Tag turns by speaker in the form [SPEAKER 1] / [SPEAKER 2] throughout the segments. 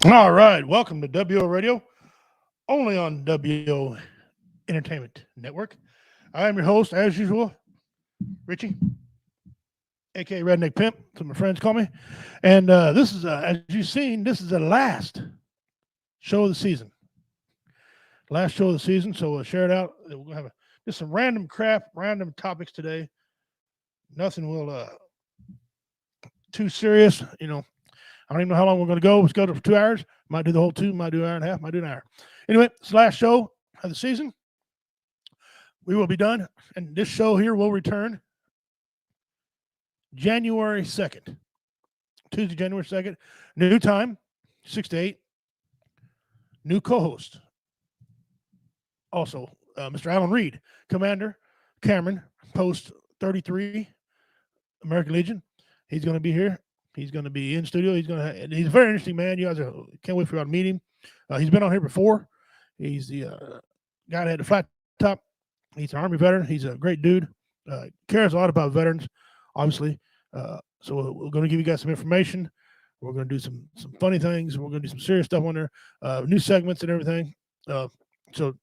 [SPEAKER 1] All right, welcome to WO Radio, only on WO Entertainment Network. I am your host, as usual, Richie, aka Redneck Pimp, so my friends call me. And this is, as you've seen, this is the last show of the season. Last show of the season, so we'll share it out. We're gonna have just some random crap, random topics today. Nothing will too serious. I don't even know how long we're going to go. Let's go for 2 hours. Might do the whole two. Might do an hour and a half. Might do an hour. Anyway, it's the last show of the season. We will be done, and this show here will return January 2nd, Tuesday, January 2nd. New time, 6 to 8. New co-host. Also, Mr. Alan Reed, Commander Cameron, Post 33, American Legion. He's going to be here. He's going to be in studio. He's a very interesting man. You guys can't wait for you to meet him. He's been on here before. He's the guy that had the flat top. He's an Army veteran. He's a great dude. Cares a lot about veterans, obviously. So we're going to give you guys some information. We're going to do some funny things. We're going to do some serious stuff on there, new segments and everything. So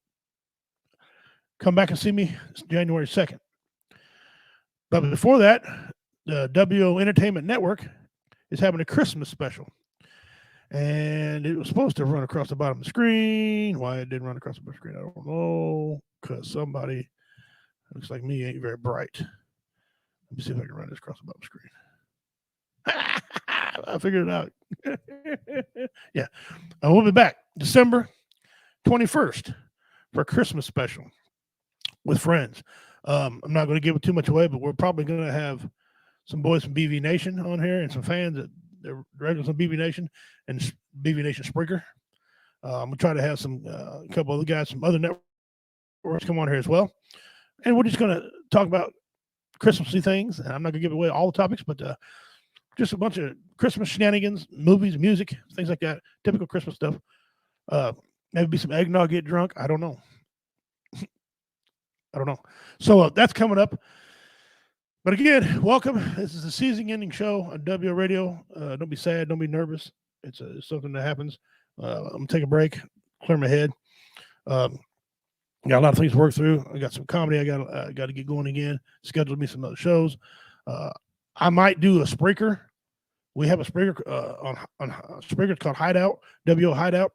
[SPEAKER 1] come back and see me January 2nd. But before that, the WO Entertainment Network is having a Christmas special. And it was supposed to run across the bottom of the screen. Why it didn't run across the bottom of the screen, I don't know. Because somebody, looks like me, ain't very bright. Let me see if I can run this across the bottom of the screen. I figured it out. Yeah. We'll be back December 21st for a Christmas special with friends. I'm not going to give it too much away, but we're probably going to have some boys from BV Nation on here and some fans that they're regulars on BV Nation and BV Nation Spreaker. I'm going to try to have a couple other guys from other networks come on here as well. And we're just going to talk about Christmassy things. And I'm not going to give away all the topics, but just a bunch of Christmas shenanigans, movies, music, things like that. Typical Christmas stuff. Maybe some eggnog, get drunk. I don't know. So that's coming up. But again, welcome. This is a season-ending show on WO Radio. Don't be sad. Don't be nervous. It's something that happens. I'm going to take a break, clear my head. Got a lot of things to work through. I got some comedy. I got to get going again. Scheduled me some other shows. I might do a Spreaker. We have a Spreaker on Spreaker. It's called Hideout, WO Hideout.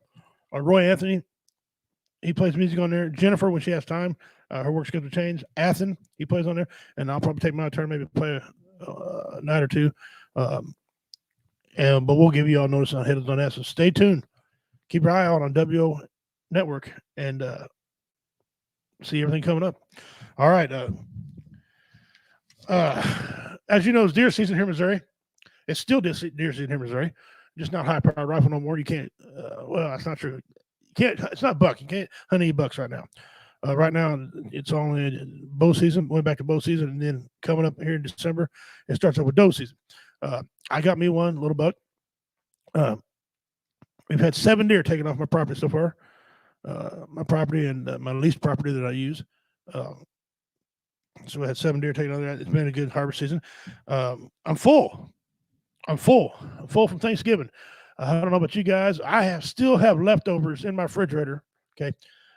[SPEAKER 1] Roy Anthony, he plays music on there. Jennifer, when she has time, her work schedule changed. Athen, he plays on there, and I'll probably take my turn, maybe play a night or two. But we'll give you all notice on headers on that. So stay tuned. Keep your eye out on WO Network and see everything coming up. All right. As you know, it's deer season here in Missouri. It's still deer season here in Missouri. Just not high powered rifle no more. You can't. Well, that's not true. You can't. It's not buck. You can't hunt any bucks right now. Right now, it's only bow season. Went back to bow season, and then coming up here in December, it starts up with doe season. I got me one little buck. We've had 7 deer taken off my property so far. My property and my leased property that I use. So we had 7 deer taken off there. It's been a good harvest season. I'm full. I'm full from Thanksgiving. I don't know about you guys. I still have leftovers in my refrigerator. Okay.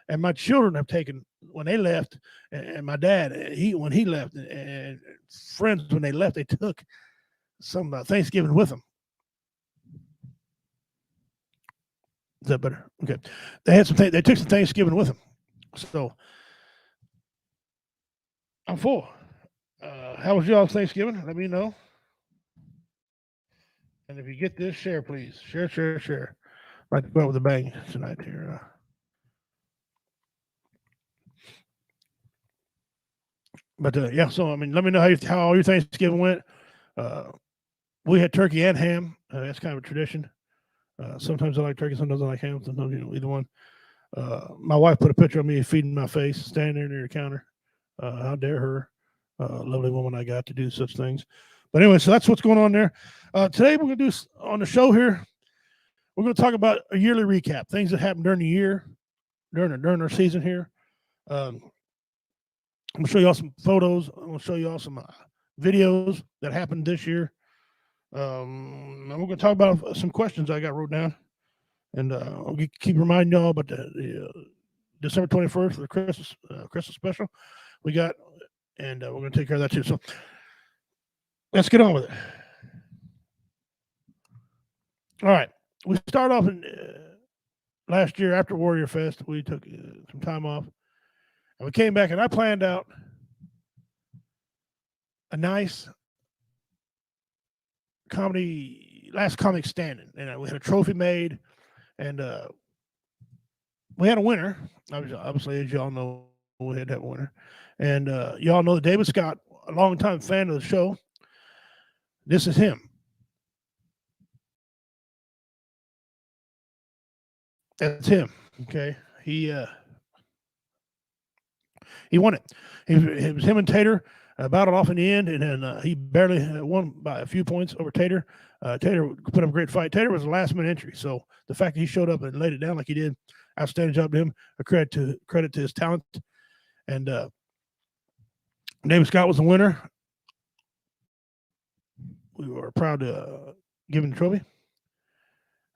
[SPEAKER 1] And my children have taken when they left, and my dad, when he left, and friends when they left, they took some Thanksgiving with them. Is that better? Okay. They took some Thanksgiving with them. So I'm full. How was y'all's Thanksgiving? Let me know. And if you get this, share, please. Share. I'd like to go out with a bang tonight here. But yeah, so I mean, let me know how all your Thanksgiving went. We had turkey and ham. That's kind of a tradition. Sometimes I like turkey, sometimes I like ham. Sometimes either one. My wife put a picture of me feeding my face, standing there near the counter. How dare her? Lovely woman I got to do such things. But anyway, so that's what's going on there. Today we're going to do on the show here. We're going to talk about a yearly recap, things that happened during the year, during our season here. I'm going to show you all some photos. I'm going to show you all some videos that happened this year. And we're going to talk about some questions I got wrote down. And I'll keep reminding y'all about the December 21st, the Christmas special we got, and we're going to take care of that too. So let's get on with it. All right. We start off in last year after Warrior Fest. We took some time off, and we came back, and I planned out a nice last comic standing, and we had a trophy made, and we had a winner. Obviously, as y'all know, we had that winner, and y'all know that David Scott, a longtime fan of the show. This is him. That's him. Okay, he won it. It was him and Tater battled off in the end, and then he barely won by a few points over Tater. Tater put up a great fight. Tater was a last minute entry, so the fact that he showed up and laid it down like he did, outstanding job to him. A credit to his talent. And David Scott was the winner. We were proud to give him the trophy,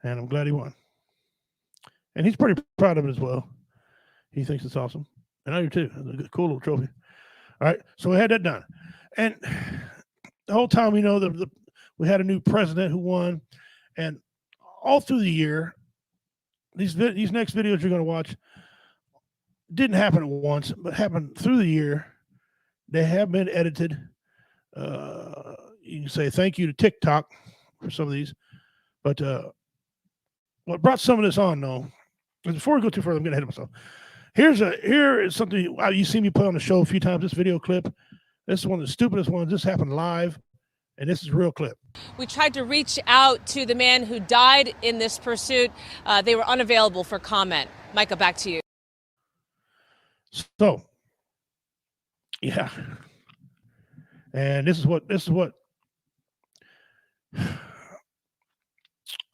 [SPEAKER 1] and I'm glad he won. And he's pretty proud of it as well. He thinks it's awesome, and I do too. It's a cool little trophy. All right, so we had that done, and the whole time we know we had a new president who won, and all through the year, these next videos you're going to watch didn't happen at once, but happened through the year. They have been edited. You can say thank you to TikTok for some of these, but what brought some of this on, though, and before we go too further, I'm getting ahead of myself. Here is something you see me put on the show a few times. This video clip. This is one of the stupidest ones. This happened live, and this is a real clip.
[SPEAKER 2] We tried to reach out to the man who died in this pursuit. They were unavailable for comment. Micah, back to you.
[SPEAKER 1] So, yeah, and this is what.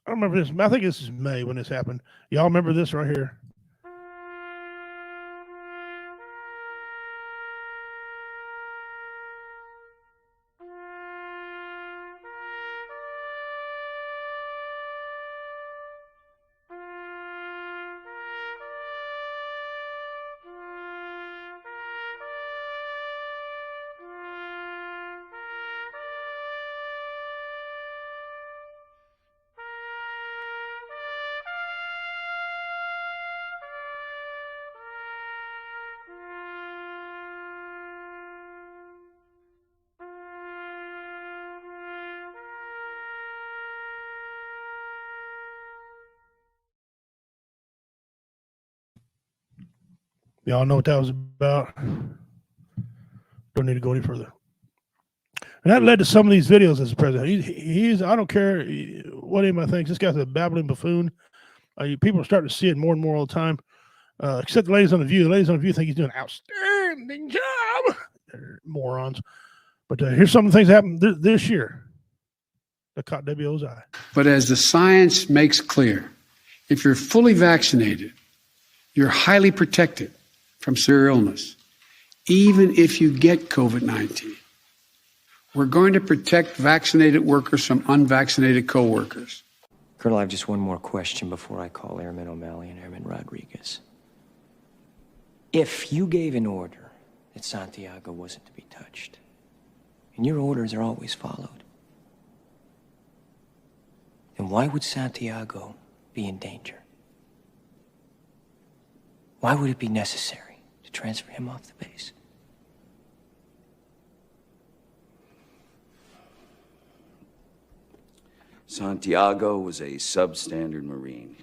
[SPEAKER 1] I don't remember this. I think this is May when this happened. Y'all remember this right here? Y'all know what that was about. Don't need to go any further. And that led to some of these videos as a president. He's I don't care what anybody thinks. This guy's a babbling buffoon. People are starting to see it more and more all the time. Except the ladies on The View. The ladies on The View think he's doing an outstanding job. They're morons. But here's some of the things that happened this year that caught WO's eye.
[SPEAKER 3] But as the science makes clear, if you're fully vaccinated, you're highly protected from severe illness, even if you get COVID-19. We're going to protect vaccinated workers from unvaccinated coworkers.
[SPEAKER 4] Colonel, I have just one more question before I call Airman O'Malley and Airman Rodriguez. If you gave an order that Santiago wasn't to be touched, and your orders are always followed, then why would Santiago be in danger? Why would it be necessary to transfer him off the base?
[SPEAKER 5] Santiago was a substandard Marine.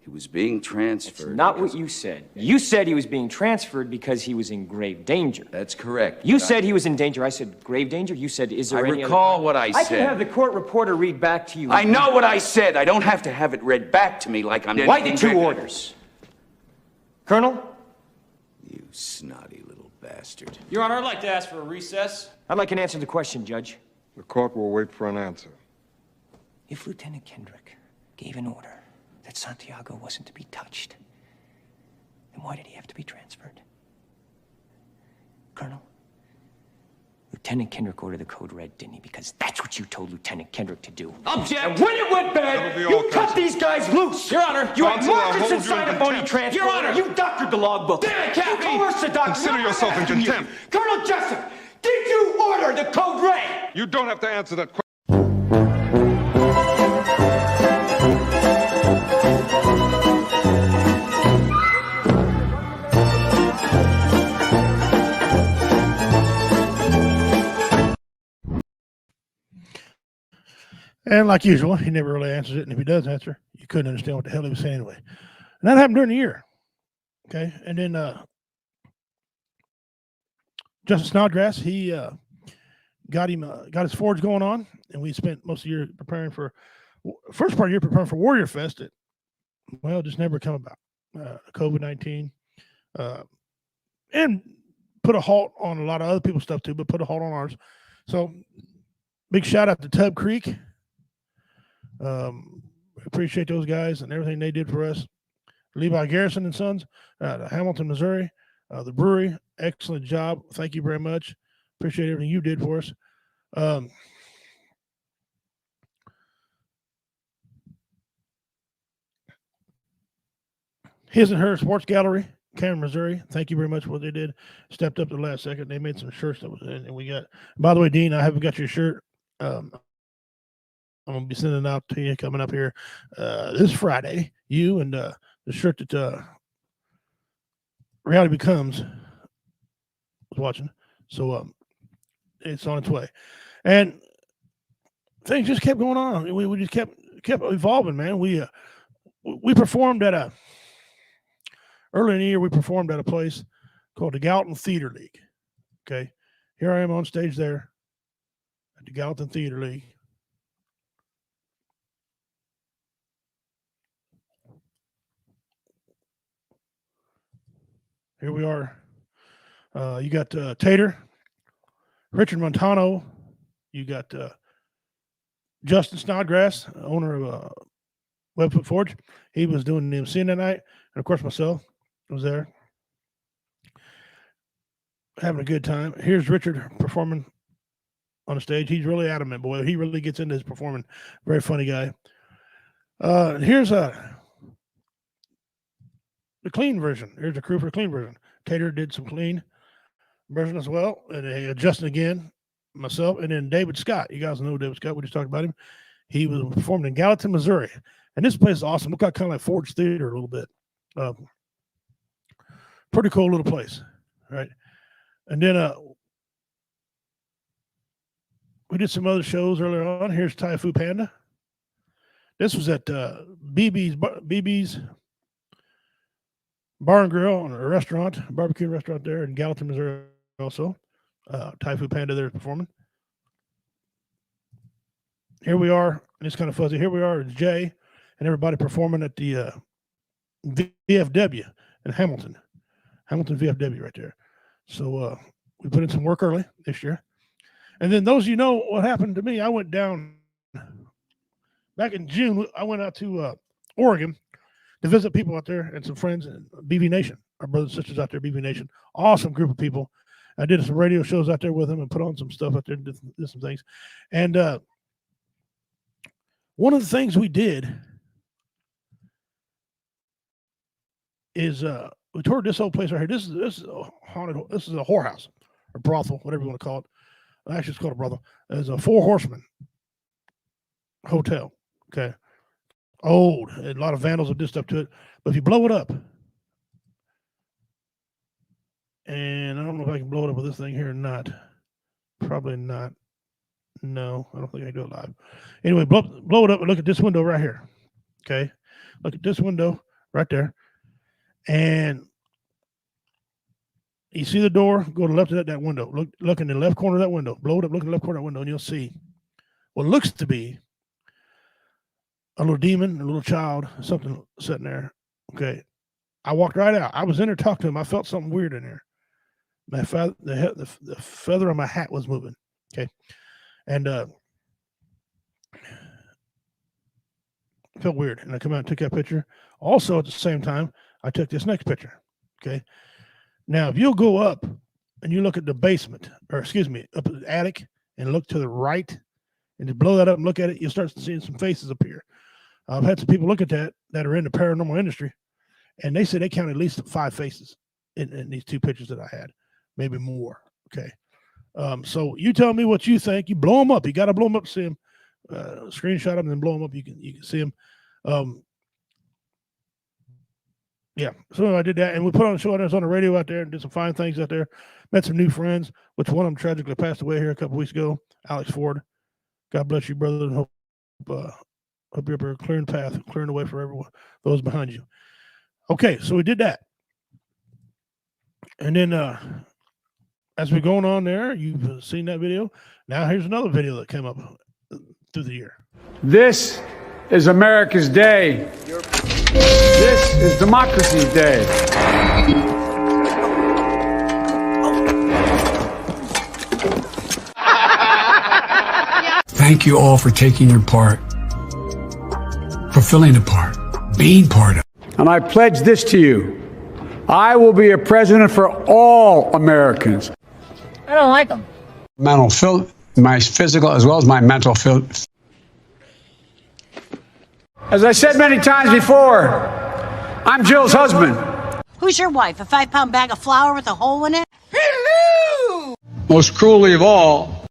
[SPEAKER 5] He was being transferred.
[SPEAKER 4] That's not what you said. You said he was being transferred because he was in grave danger.
[SPEAKER 5] That's correct.
[SPEAKER 4] You said he was in danger. I said grave danger. You said, is there any
[SPEAKER 5] recall what I said.
[SPEAKER 4] I can have the court reporter read back to you.
[SPEAKER 5] I know what I said. I don't have to have it read back to me like I'm...
[SPEAKER 4] Why the two orders? Colonel?
[SPEAKER 5] You snotty little bastard.
[SPEAKER 6] Your Honor, I'd like to ask for a recess.
[SPEAKER 4] I'd like an answer to the question, Judge.
[SPEAKER 7] The court will wait for an answer.
[SPEAKER 4] If Lieutenant Kendrick gave an order that Santiago wasn't to be touched, then why did he have to be transferred? Colonel, Lieutenant Kendrick ordered the code red, didn't he? Because that's what you told Lieutenant Kendrick to do.
[SPEAKER 6] Object!
[SPEAKER 4] And when it went bad,
[SPEAKER 7] That'll be
[SPEAKER 4] you
[SPEAKER 7] all,
[SPEAKER 4] cut
[SPEAKER 7] Counsel.
[SPEAKER 4] these guys loose!
[SPEAKER 6] Your Honor!
[SPEAKER 4] You had
[SPEAKER 7] Counsel, I'll
[SPEAKER 4] Marcus
[SPEAKER 7] hold you
[SPEAKER 4] inside
[SPEAKER 7] in
[SPEAKER 4] a phony
[SPEAKER 7] contempt.
[SPEAKER 4] transport!
[SPEAKER 6] Your Honor!
[SPEAKER 4] You doctored the logbook!
[SPEAKER 6] Damn it, Captain!
[SPEAKER 4] You coerced the doctor!
[SPEAKER 7] Consider
[SPEAKER 4] not
[SPEAKER 7] yourself in
[SPEAKER 4] asking you.
[SPEAKER 7] contempt.
[SPEAKER 4] Colonel Jessup, did you order the code red?
[SPEAKER 7] You don't have to answer that question.
[SPEAKER 1] And like usual, he never really answers it. And if he does answer, you couldn't understand what the hell he was saying anyway. And that happened during the year. Okay. And then Justin Snodgrass, he got his forge going on. And we spent most of the year preparing for, first part of the year preparing for Warrior Fest. That, well, just never come about. COVID-19. And put a halt on a lot of other people's stuff too, but put a halt on ours. So big shout out to Tub Creek. Appreciate those guys and everything they did for us. Levi Garrison and Sons, Hamilton, Missouri, the brewery, excellent job. Thank you very much. Appreciate everything you did for us. His and Her Sports Gallery, Cameron, Missouri. Thank you very much for what they did. Stepped up to the last second. They made some shirts that was in, and we got. By the way, Dean, I haven't got your shirt. I'm gonna be sending it out to you coming up here this Friday. You and the shirt that Reality Becomes was watching. So it's on its way, and things just kept going on. We just kept evolving, man. We performed at a early in the year. We performed at a place called the Gallatin Theater League. Okay, here I am on stage there at the Gallatin Theater League. Here we are. You got Tater, Richard Montano. You got Justin Snodgrass, owner of Webfoot Forge. He was doing the MC that night. And of course, myself was there. Having a good time. Here's Richard performing on the stage. He's really adamant, boy. He really gets into his performing. Very funny guy. Here's the clean version. Here's the crew for the clean version. Tater did some clean version as well. And Justin again, myself, and then David Scott. You guys know David Scott. We just talked about him. He was performing in Gallatin, Missouri. And this place is awesome. Look kind of like Ford's Theater a little bit. Pretty cool little place. Right. And then we did some other shows earlier on. Here's Thai Fu Panda. This was at BB's Bar and Grill, a restaurant, a barbecue restaurant there in Gallatin, Missouri also. Thai Fu Panda there performing. Here we are, and it's kind of fuzzy. Here we are, it's Jay and everybody performing at the VFW in Hamilton. Hamilton VFW right there. So we put in some work early this year. And then those of you know what happened to me, I went down back in June. I went out to Oregon to visit people out there and some friends in BB Nation, our brothers and sisters out there, BB Nation. Awesome group of people. I did some radio shows out there with them and put on some stuff out there, did some things. And one of the things we did is we toured this old place right here. This is a haunted. This is a whorehouse or brothel, whatever you want to call it. Actually, it's called a brothel. It's a Four Horsemen hotel. Okay, old. A lot of vandals have did stuff to it. But if you blow it up, and I don't know if I can blow it up with this thing here or not. Probably not. No, I don't think I can do it live. Anyway, blow it up and look at this window right here. Okay, look at this window right there. And you see the door, go to the left of that window. Look in the left corner of that window. Blow it up, look in the left corner of that window, and you'll see what looks to be a little demon, a little child, something sitting there. Okay. I walked right out. I was in there talking to him. I felt something weird in there. The feather on my hat was moving. Okay. And it felt weird. And I come out and took that picture. Also, at the same time, I took this next picture. Okay. Now, if you'll go up and you look at the basement, or excuse me, up at the attic, and look to the right, and just blow that up and look at it, you'll start seeing some faces appear. I've had some people look at that are in the paranormal industry, and they said they counted at least 5 faces in these 2 pictures that I had, maybe more. Okay. So you tell me what you think. You blow them up. You got to blow them up to see them. Screenshot them and then blow them up. You can see them. Yeah. So I did that, and we put on a show. I was on the radio out there and did some fine things out there. Met some new friends, which one of them tragically passed away here a couple weeks ago. Alex Ford. God bless you, brother, and hope you're up here clearing the path, clearing the way for everyone, those behind you. Okay, so we did that. And then as we're going on there, you've seen that video. Now here's another video that came up through the year.
[SPEAKER 3] This is America's day. This is Democracy's day. Thank you all for taking your part, fulfilling a part, being part of it. And I pledge this to you. I will be a president for all Americans.
[SPEAKER 8] I don't like them.
[SPEAKER 3] My physical as well as my mental. As I said many times before, I'm Jill's husband.
[SPEAKER 8] Who's your wife? A 5-pound bag of flour with a hole in it? Hello!
[SPEAKER 3] Most cruelly of all,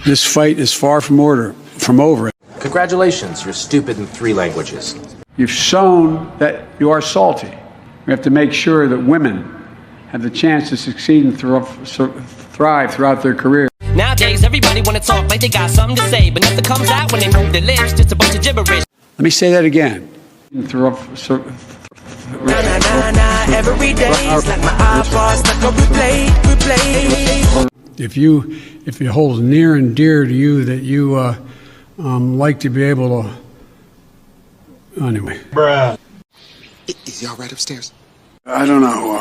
[SPEAKER 3] this fight is far from over.
[SPEAKER 9] Congratulations, you're stupid in 3 languages.
[SPEAKER 3] You've shown that you are salty. We have to make sure that women have the chance to succeed and thrive throughout their career.
[SPEAKER 10] Nowadays, everybody want to talk like they got something to say, but nothing comes out when they move their lips, just a bunch of gibberish.
[SPEAKER 3] Let me say that again.
[SPEAKER 10] Every day is like my eyeballs, like a replay.
[SPEAKER 3] If it holds near and dear to you that you like to be able to, anyway.
[SPEAKER 11] Bruh. Is y'all right upstairs?
[SPEAKER 3] I don't know.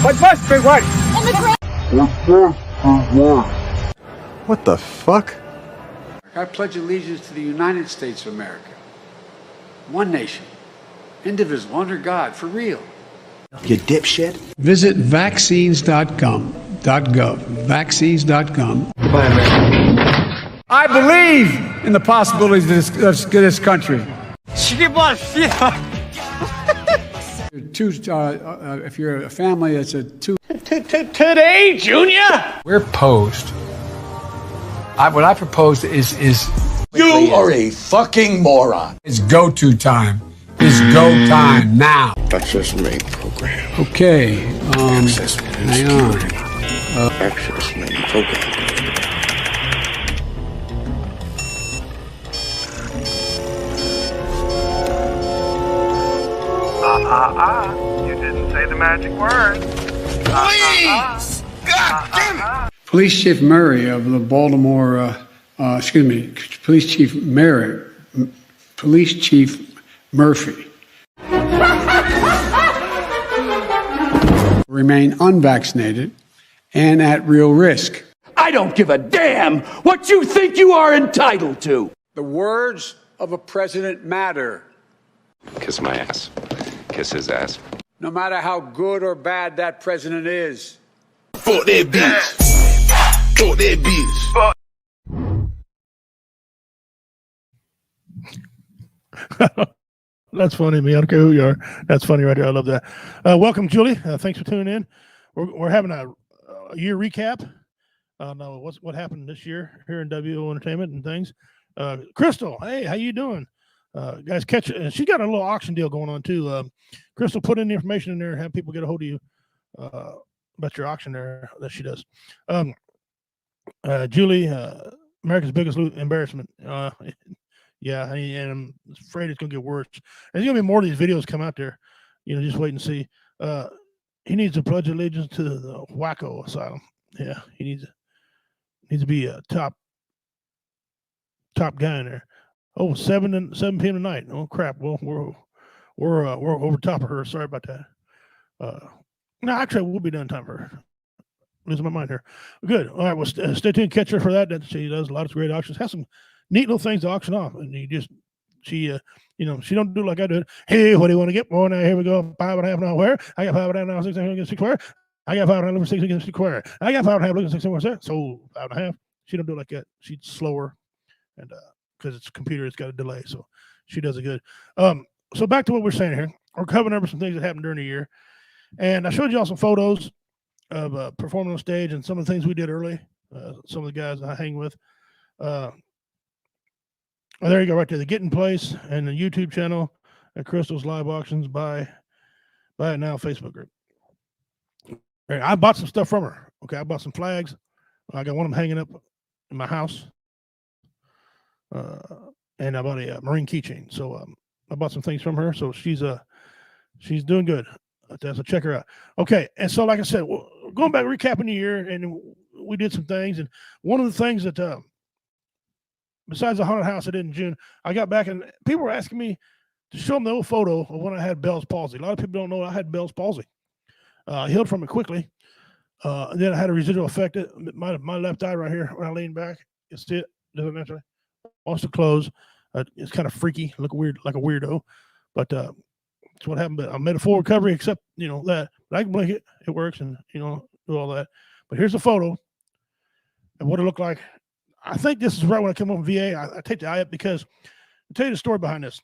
[SPEAKER 11] What must be what?
[SPEAKER 7] What the fuck?
[SPEAKER 3] I pledge allegiance to the United States of America. One nation, indivisible, under God, for real.
[SPEAKER 11] You dipshit.
[SPEAKER 3] Visit vaccines.gov. Vaccines.com.
[SPEAKER 11] Goodbye, man.
[SPEAKER 3] I believe in the possibilities of this country. If you're a family, it's a 2.
[SPEAKER 11] Today, Junior.
[SPEAKER 3] We're posed. What I proposed is
[SPEAKER 11] You are a fucking moron.
[SPEAKER 3] it's go-to time. It's go time now.
[SPEAKER 11] Access main program.
[SPEAKER 3] Okay.
[SPEAKER 11] Access
[SPEAKER 3] Hang on.
[SPEAKER 11] Access main program.
[SPEAKER 12] You didn't say the magic word.
[SPEAKER 11] Please! God damn it!
[SPEAKER 3] Police Chief Murray of the Baltimore, Police Chief Murphy remain unvaccinated and at real risk.
[SPEAKER 13] I don't give a damn what you think you are entitled to.
[SPEAKER 3] The words of a president matter.
[SPEAKER 14] Kiss my ass. Kiss his ass.
[SPEAKER 3] No matter how good or bad that president is.
[SPEAKER 11] Fuck that bitch. Fuck that
[SPEAKER 1] bitch. That's funny, man. I don't care who you are. That's funny right there. I love that. Welcome, Julie. Thanks for tuning in. We're having a year recap. What happened this year here in WO Entertainment and things. Crystal, hey, how you doing? Guys, catch it. She got a little auction deal going on too. Crystal, put in the information in there and have people get a hold of you about your auction there that she does. Julie, America's biggest embarrassment. Yeah, and I'm afraid it's gonna get worse. There's gonna be more of these videos come out there. Just wait and see. He needs to pledge allegiance to the Wacko Asylum. Yeah, he needs to be a top guy in there. Oh, 7 p.m. tonight. Oh crap. Well, we're over top of her. Sorry about that. No, actually, we'll be done in time for her. Losing my mind here. Good. All right. Well, stay tuned. Catch her for that. She does a lot of great auctions. Has some neat little things to auction off, and you just She she don't do like I do. Hey, what do you want to get? Well, now here we go. 5.5 now where? I got 5.5 now, 6 where? I got 5.5 over 6 where? I got 5.5 over 6 where? So 5.5. She don't do it like that. She's slower, and because it's a computer, it's got a delay, so she does it good. So back to what we're saying here. We're covering over some things that happened during the year, and I showed y'all some photos of performing on stage and some of the things we did early. Some of the guys I hang with. There you go, right there. The Getting Place and the YouTube channel at Crystal's Live Auctions. Buy it now Facebook group. Right, I bought some stuff from her. Okay, I bought some flags. I got one of them hanging up in my house. And I bought a Marine keychain. So I bought some things from her. So she's doing good. So check her out. Okay, and so like I said, going back recapping the year, and we did some things. And one of the things that besides the haunted house I did in June, I got back and people were asking me to show them the old photo of when I had Bell's palsy. A lot of people don't know I had Bell's palsy. I healed from it quickly. And then I had a residual effect. My left eye right here, when I lean back, it's it doesn't naturally wants to close. It's kind of freaky, look weird, like a weirdo. But that's what happened. But I made a full recovery, except that. But I can blink it, it works, and do all that. But here's a photo of what it looked like. I think this is right when I come on VA. I take the eye up because I'll tell you the story behind this.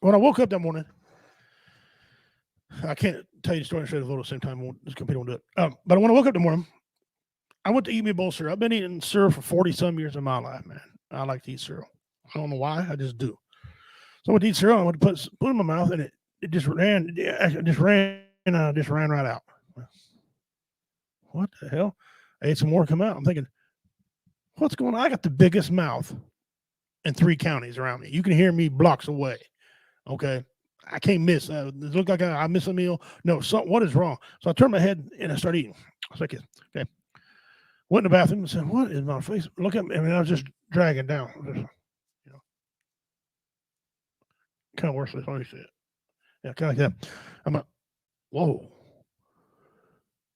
[SPEAKER 1] When I woke up that morning, I can't tell you the story and show you the photo at the same time. This computer won't do it. But when I woke up in the morning, I went to eat me a bowl of cereal. I've been eating cereal for 40-some years of my life, man. I like to eat cereal. I don't know why. I just do. So I went to eat cereal. I went to put it in my mouth, and it just ran. It just ran right out. What the hell? I ate some more come out. I'm thinking, what's going on? I got the biggest mouth in 3 counties around me. You can hear me blocks away. Okay. I can't miss. It looked like I missed a meal. No, what is wrong? So I turned my head and I started eating. I was like, okay. Went in the bathroom and said, what is my face? Look at me. I mean, I was just dragging down. Kind of worse than I said. Yeah, kind of like that. I'm like, whoa.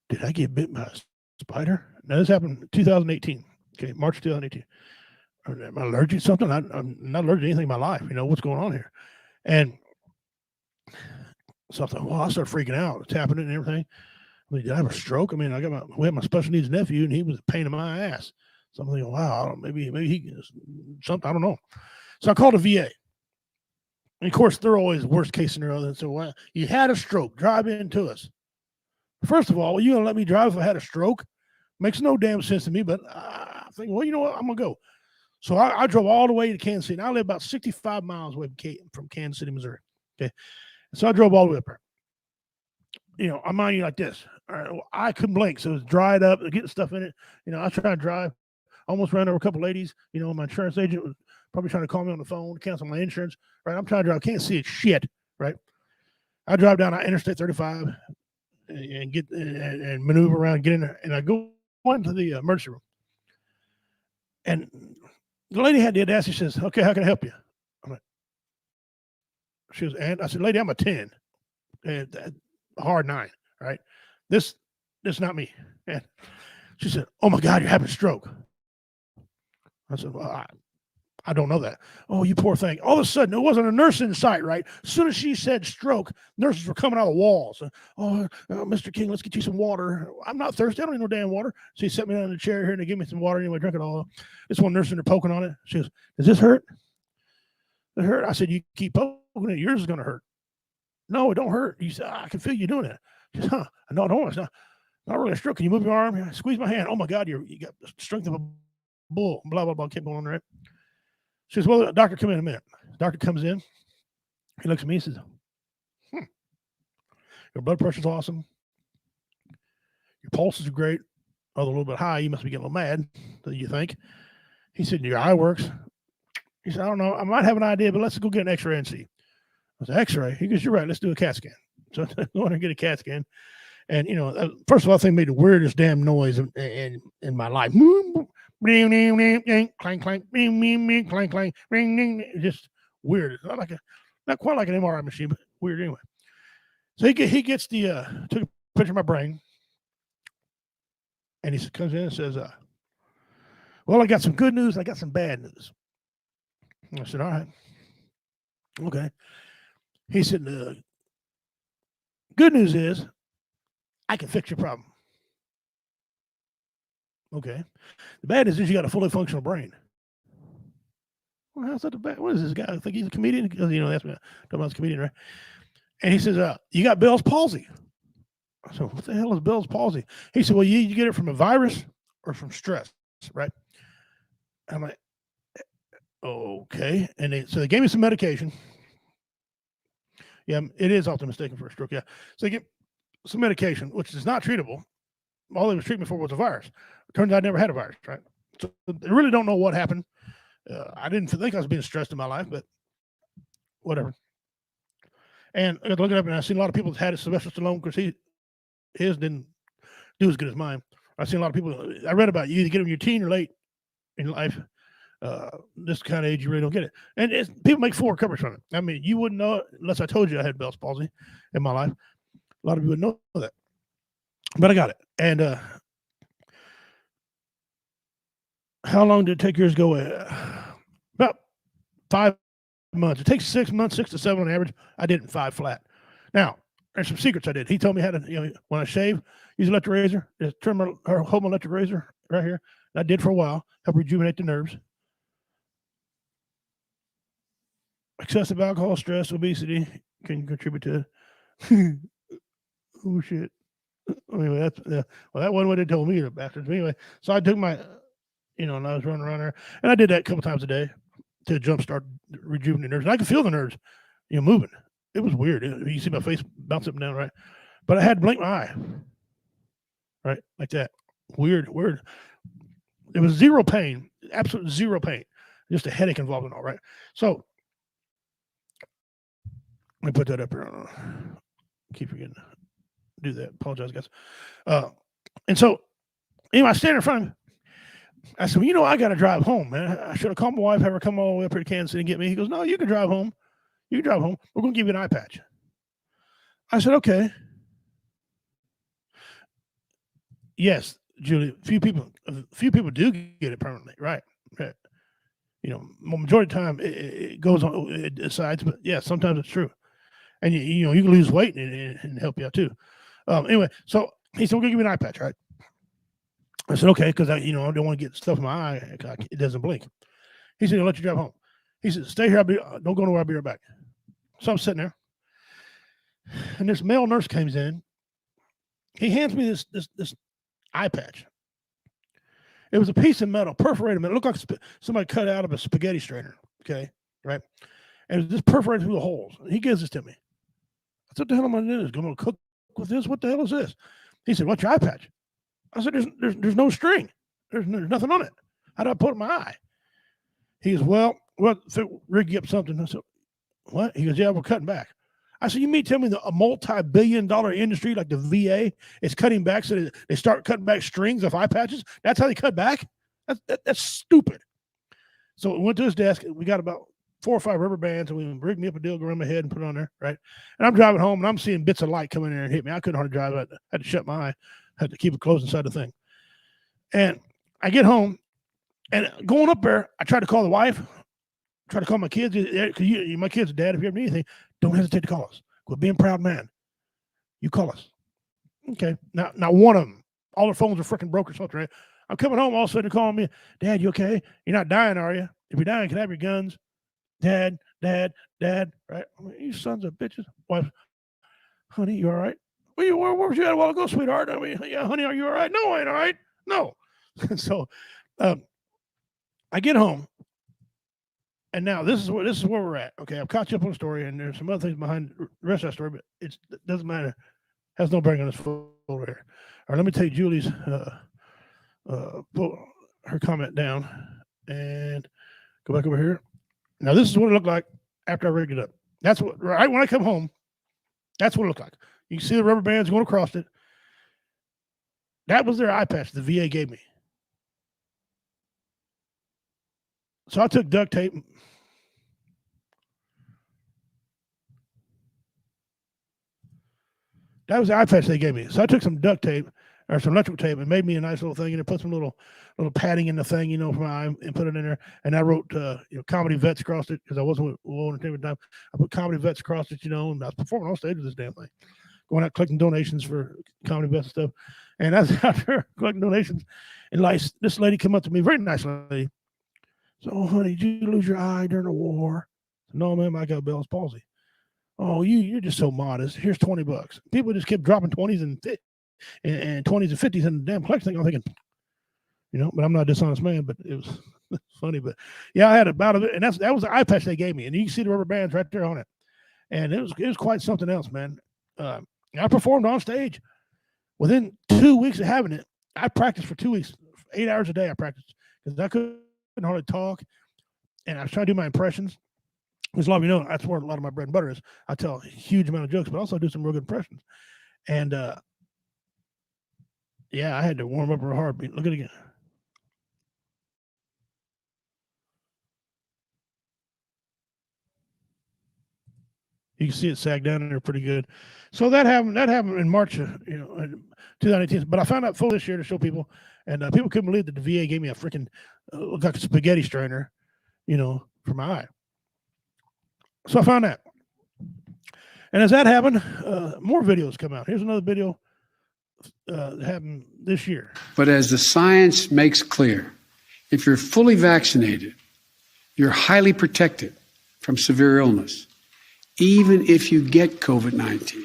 [SPEAKER 1] Did I get bit by a spider? Now, this happened in 2018. Okay, March 2018. Am I allergic to something? I'm not allergic to anything in my life. What's going on here? And so I thought, well, I started freaking out, tapping it and everything. I mean, did I have a stroke? I mean, we had my special needs nephew, and he was a pain in my ass. So I'm thinking, wow, maybe he something, I don't know. So I called a VA. And of course, they're always worst case scenario. They say, well, you had a stroke, drive into us. First of all, you gonna let me drive if I had a stroke? Makes no damn sense to me, but I think, well, you know what? I'm gonna go. So I drove all the way to Kansas City. And I live about 65 miles away from Kansas City, Missouri. Okay. So I drove all the way up there. I mind you like this. All right, well, I couldn't blink, so it was dried up, getting stuff in it. I tried to drive. Almost ran over a couple ladies. My insurance agent was probably trying to call me on the phone to cancel my insurance. Right, I'm trying to drive. I can't see it shit. Right, I drive down Interstate 35 and get and maneuver around, get in there, and I go into the emergency room. And the lady had the audacity. She says, "Okay, how can I help you?" I'm like, she was, and I said, "Lady, I'm a 10, and a hard 9. Right, this not me." And she said, "Oh my God, you're having a stroke." I said, "Well, I don't know that." "Oh, you poor thing." All of a sudden, there wasn't a nurse in sight, right? As soon as she said stroke, nurses were coming out of the walls. "Oh, Mr. King, let's get you some water." "I'm not thirsty. I don't need no damn water." So he set me down in the chair here and they give me some water. Anyway, I drank it all. This one nurse in there poking on it. She goes, "Does this hurt?" "It hurt." I said, "You keep poking it, yours is going to hurt." "No, it don't hurt." He said, "I can feel you doing it." She said, "Huh? No, don't. It's not really a stroke. Can you move your arm? Squeeze my hand." "Oh my God, you got the strength of a bull." Blah, blah, blah. Kept going on, right? She says, "Well, doctor, come in a minute." Doctor comes in. He looks at me and says, "Your blood pressure's awesome. Your pulses are great. Although a little bit high, you must be getting a little mad, do you think?" He said, "Your eye works." He said, "I don't know. I might have an idea, but let's go get an x-ray and see." I said, "X-ray?" He goes, "You're right. Let's do a CAT scan." So I go in and get a CAT scan. And, first of all, I think made the weirdest damn noise in my life. Clank, clank, clank, clank, ring, ding. Just weird. It's not quite like an MRI machine, but weird anyway. So he gets took a picture of my brain, and he comes in and says, "Well, I got some good news. I got some bad news." I said, all right. Okay. He said, good news is I can fix your problem. Okay. The bad news is you got a fully functional brain. Well, how's that the bad? What is this guy? I think he's a comedian. Because, that's me. Talking about a comedian, right? And he says, you got Bell's palsy. I said, what the hell is Bell's palsy? He said, well, you get it from a virus or from stress, right? I'm like, okay. And so they gave me some medication. Yeah, it is often mistaken for a stroke. Yeah. So they give some medication, which is not treatable. All they was treating me for was a virus. Turns out I never had a virus, right? So they really don't know what happened. I didn't think I was being stressed in my life, but whatever. And I got to look it up, and I've seen a lot of people that had it. Sylvester Stallone, because his didn't do as good as mine. I've seen a lot of people. I read about you either get them in your teen or late in life. This kind of age, you really don't get it. And people make full recoveries from it. I mean, you wouldn't know it unless I told you I had Bell's palsy in my life. A lot of you wouldn't know that. But I got it. And how long did it take yours to go away? About 5 months. It takes 6 months, 6 to 7 on average. I did it in 5 flat. Now, there's some secrets I did. He told me how to, when I shave, use an electric razor, just trim or hold my electric razor right here. And I did for a while, help rejuvenate the nerves. Excessive alcohol, stress, obesity can contribute to it. Oh, shit. Anyway, that wasn't what they told me, the bastards. Anyway, so I took my, and I was running around there, and I did that a couple times a day to jumpstart rejuvenate nerves. And I could feel the nerves, moving. It was weird. You see my face bounce up and down, right? But I had to blink my eye, right, like that. Weird. It was zero pain, absolute zero pain, just a headache involved in all, right? So let me put that up here. Keep forgetting to do that. Apologize, guys. And so, anyway, I stand in front of him. I said, well, I got to drive home, man. I should have called my wife, have her come all the way up here to Kansas City and get me. He goes, no, you can drive home. You can drive home. We're going to give you an eye patch. I said, okay. Yes, Julie, a few people do get it permanently, right? Majority of the time it goes on, it decides, but yeah, sometimes it's true. And you can lose weight and help you out too. Anyway, so he said, we're going to give you an eye patch, right? I said, okay, because I don't want to get stuff in my eye. It doesn't blink. He said, I'll let you drive home. He said, stay here. Don't go nowhere. I'll be right back. So I'm sitting there, and this male nurse comes in. He hands me this eye patch. It was a piece of metal, perforated metal. It looked like somebody cut out of a spaghetti strainer. Okay, right? And it was just perforated through the holes. He gives this to me. I said, what the hell am I doing? Going to cook with this? What the hell is this? He said, what's your eye patch? I said, there's no string. There's nothing on it. How do I put it in my eye? He goes, well, rig you up something. I said, what? He goes, yeah, we're cutting back. I said, you mean tell me that a multi-billion-dollar industry like the VA is cutting back so they start cutting back strings of eye patches? That's how they cut back? That's stupid. So we went to his desk. We got about 4 or 5 rubber bands, and we rigged me up a deal, go around my head and put it on there, right? And I'm driving home, and I'm seeing bits of light come in there and hit me. I couldn't hardly drive. I had to shut my eye. I had to keep it closed inside the thing. And I get home, and going up there, I tried to call the wife, try to call my kids. Because my kids are, Dad, if you ever need anything, don't hesitate to call us. Quit being a proud man. You call us. Okay. Now one of them, all their phones are freaking broke or something, right? I'm coming home, all of a sudden they're calling me, Dad, you okay? You're not dying, are you? If you're dying, can I have your guns? Dad, right? I mean, you sons of bitches. Wife, honey, you all right? Where was you at a while ago, sweetheart? I mean, yeah, honey, are you all right? No, I ain't all right. No. So I get home, and now this is where we're at. Okay, I've caught you up on the story, and there's some other things behind the rest of that story, but it doesn't matter. Has no bearing on this photo here. All right, let me take Julie's put her comment down and go back over here. Now this is what it looked like after I rigged it up. That's what right when I come home. That's what it looked like. You can see the rubber bands going across it. That was their eye patch the VA gave me. So I took duct tape. That was the eye patch they gave me. So I took some duct tape or some electrical tape and made me a nice little thing, and it put some little padding in the thing, you know, for my eye, and put it in there. And I wrote, comedy vets across it because I wasn't with World Entertainment time. I put comedy vets across it, you know, and I was performing on stage with this damn thing, going out collecting donations for comedy vets and stuff. And I was out there collecting donations, and like this lady come up to me, very nice lady. So, honey, did you lose your eye during the war? No, ma'am, I got Bell's palsy. Oh, you're just so modest. Here's $20. People just kept dropping 20s and 20s and 50s in the damn collection thing. I'm thinking, you know, but I'm not a dishonest man, but it was funny. But yeah, I had a bout of it, and that was the eye patch they gave me, and you can see the rubber bands right there on it, and it was quite something else, man. I performed on stage within 2 weeks of having it. I practiced for 2 weeks, 8 hours a day. I practiced because I couldn't hardly talk, and I was trying to do my impressions. Because a lot of you know, that's where a lot of my bread and butter is. I tell a huge amount of jokes, but also do some real good impressions. And yeah, I had to warm up real hard. Look at it again. You can see it sag down in there pretty good. So that happened in March, 2018. But I found out full this year to show people, and people couldn't believe that the VA gave me a freaking looked like a spaghetti strainer, you know, for my eye. So I found that. And as that happened, more videos come out. Here's another video that happened this year.
[SPEAKER 3] But as the science makes clear, if you're fully vaccinated, you're highly protected from severe illness, even if you get COVID-19.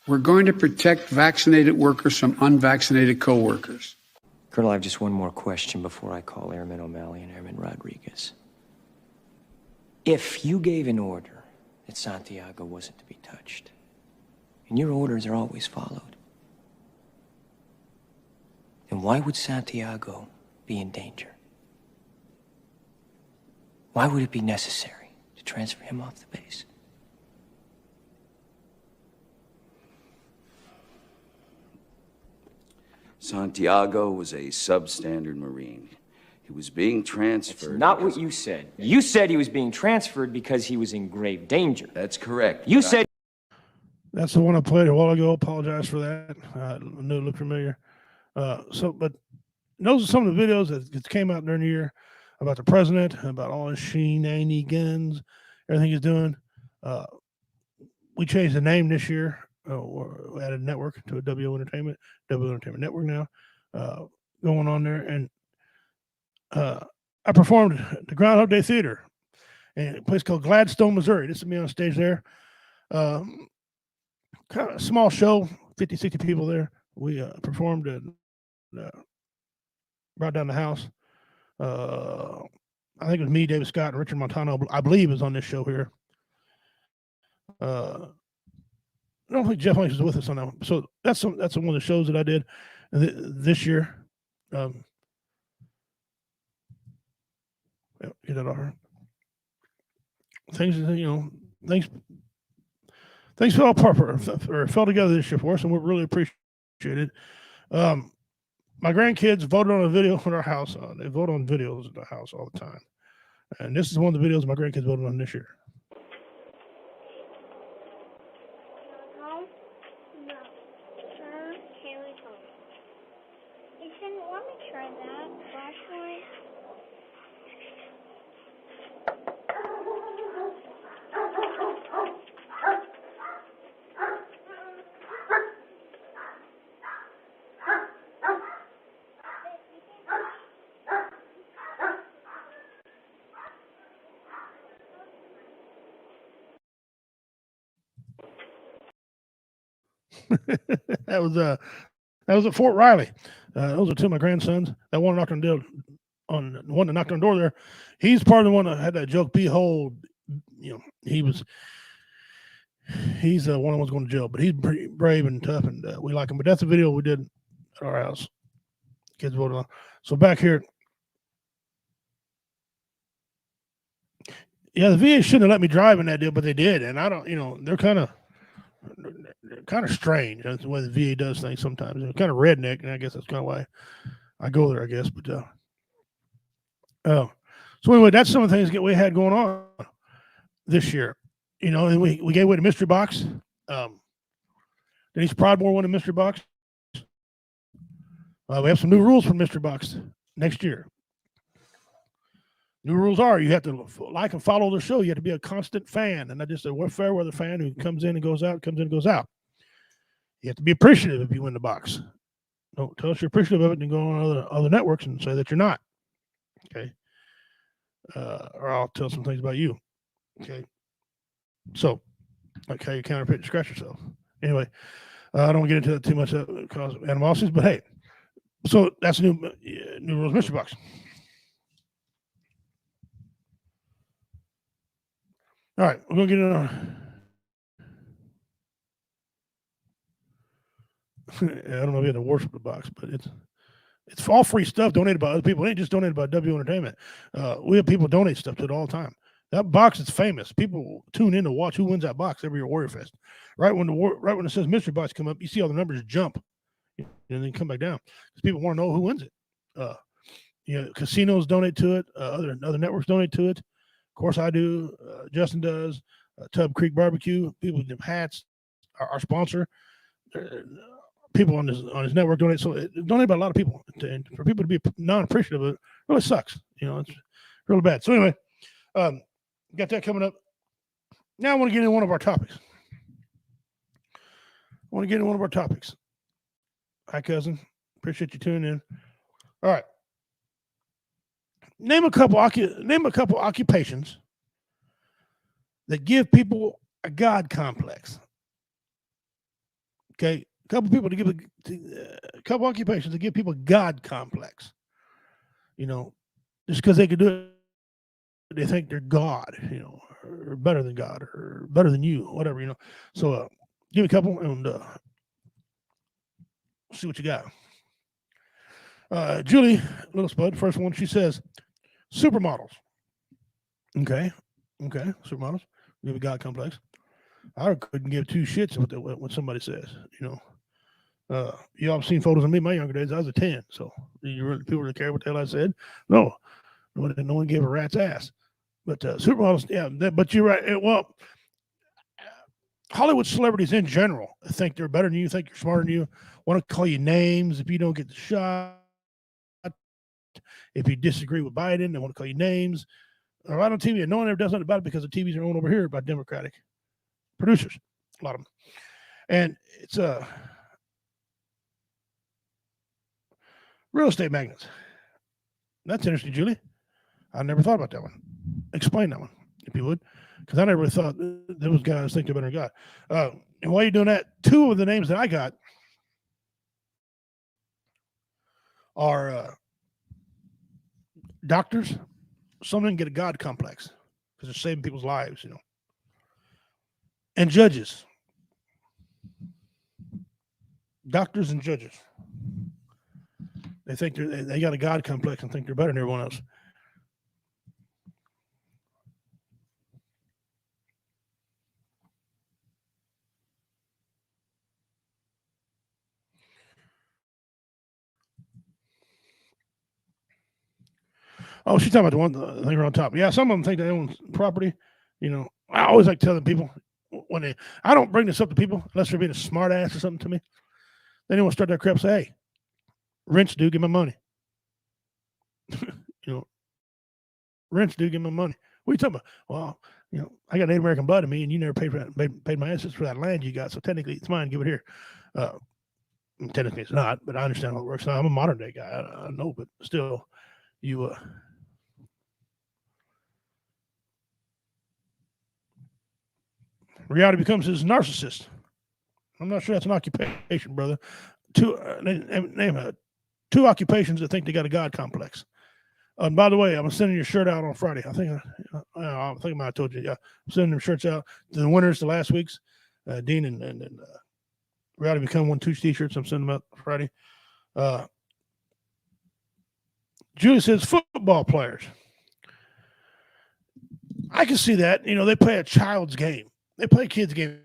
[SPEAKER 3] We're going to protect vaccinated workers from unvaccinated coworkers.
[SPEAKER 4] Colonel, I have just one more question before I call Airman O'Malley and Airman Rodriguez. If you gave an order that Santiago wasn't to be touched, and your orders are always followed, then why would Santiago be in danger? Why would it be necessary to transfer him off the base?
[SPEAKER 5] Santiago was a substandard Marine. He was being transferred.
[SPEAKER 4] That's not what you said. You said he was being transferred because he was in grave danger.
[SPEAKER 5] That's correct.
[SPEAKER 4] You said.
[SPEAKER 1] That's the one I played a while ago. Apologize for that. I knew it looked familiar. But those are some of the videos that came out during the year about the president, about all his shenanigans, everything he's doing. We changed the name this year. Or added network to a W Entertainment Network now going on there. And I performed at the Groundhog Day Theater in a place called Gladstone, Missouri. This is me on stage there. Kind of a small show, 50, 60 people there. We performed and brought down the house. I think it was me, David Scott, and Richard Montano, I believe, is on this show here. I don't think Jeff Hanks was with us on that one. So that's one of the shows that I did this year. Get that off her. Things fell apart or fell together this year for us, and we really appreciate it. My grandkids voted on a video in our house. They vote on videos at the house all the time, and this is one of the videos my grandkids voted on this year. that was at Fort Riley. Those are two of my grandsons. That one knocked on the one that knocked on the door there. He's part of the one that had that joke. Behold, he's one of the ones going to jail, but he's pretty brave and tough, and we like him. But that's a video we did at our house. Kids voted on. So back here, yeah, the VA shouldn't have let me drive in that deal, but they did, and I don't. They're kind of strange. That's the way the VA does things sometimes. They're kind of redneck, and I guess that's kind of why I go there, I guess. But so anyway, that's some of the things that we had going on this year. And we gave away the mystery box. Denise Prodmore won the mystery box. We have some new rules for Mystery Box next year. New rules are you have to like and follow the show. You have to be a constant fan and not just a fair weather fan who comes in and goes out, comes in and goes out. You have to be appreciative if you win the box. Don't tell us you're appreciative of it and go on other networks and say that you're not. Okay. Or I'll tell some things about you. Okay. So, like how you counterfeit and scratch yourself. Anyway, I don't want to get into that too much because of animosities, but hey, so that's a new rules mystery box. All right, we're gonna get in I don't know if you had to worship the box, but it's all free stuff donated by other people. It ain't just donated by W Entertainment. We have people donate stuff to it all the time. That box is famous. People tune in to watch who wins that box every year at Warrior Fest. Right when it says mystery box come up, you see all the numbers jump, and then come back down because people want to know who wins it. Casinos donate to it. Other networks donate to it. Of course, I do. Justin does. Tub Creek Barbecue. People give hats. Our sponsor. People on his network donate. So it donated by a lot of people. And for people to be non-appreciative of it really sucks. It's really bad. So anyway, got that coming up. Now I want to get into one of our topics. Hi, cousin. Appreciate you tuning in. All right. Name a couple occupations that give people a God complex. Okay, a couple occupations that give people a God complex. Just because they can do it, they think they're God. Or better than God, or better than you, whatever. So give me a couple and see what you got. Julie Little Spud, first one, she says, supermodels. Okay, supermodels. Give a God complex. I couldn't give two shits what somebody says. Y'all have seen photos of me in my younger days. I was a 10, so people really care what the hell I said. No one gave a rat's ass. But supermodels, yeah. But you're right. Well, Hollywood celebrities in general think they're better than you, think you're smarter than you, want to call you names if you don't get the shot. If you disagree with Biden, they want to call you names. Or right on TV, and no one ever does nothing about it because the TVs are owned over here by Democratic producers, a lot of them. And it's real estate magnets. That's interesting, Julie. I never thought about that one. Explain that one, if you would, because I never thought those guys think they're better than God. And while you're doing that, two of the names that I got are doctors. Some of them get a God complex because they're saving people's lives, and judges. Doctors and judges. They think they got a God complex and think they're better than everyone else. Oh, she's talking about the one thing on top. Yeah, some of them think they own property. I always like telling people I don't bring this up to people unless they're being a smart ass or something to me. Then they want to start their crap and say, hey, rents due, give my money. Rents due, give my money. What are you talking about? Well, I got Native American blood in me and you never paid my ancestors for that land you got. So technically it's mine. Give it here. Technically it's not, but I understand how it works. Now, I'm a modern day guy. I know, but still reality becomes his narcissist. I'm not sure that's an occupation, brother. Two occupations that think they got a God complex. And by the way, I'm sending your shirt out on Friday. I think I might have told you. Yeah, I'm sending them shirts out to the winners the last week's. Dean and Reality Become won 2 t-shirts. I'm sending them out Friday. Julie says football players. I can see that. They play a child's game. They play a kid's game.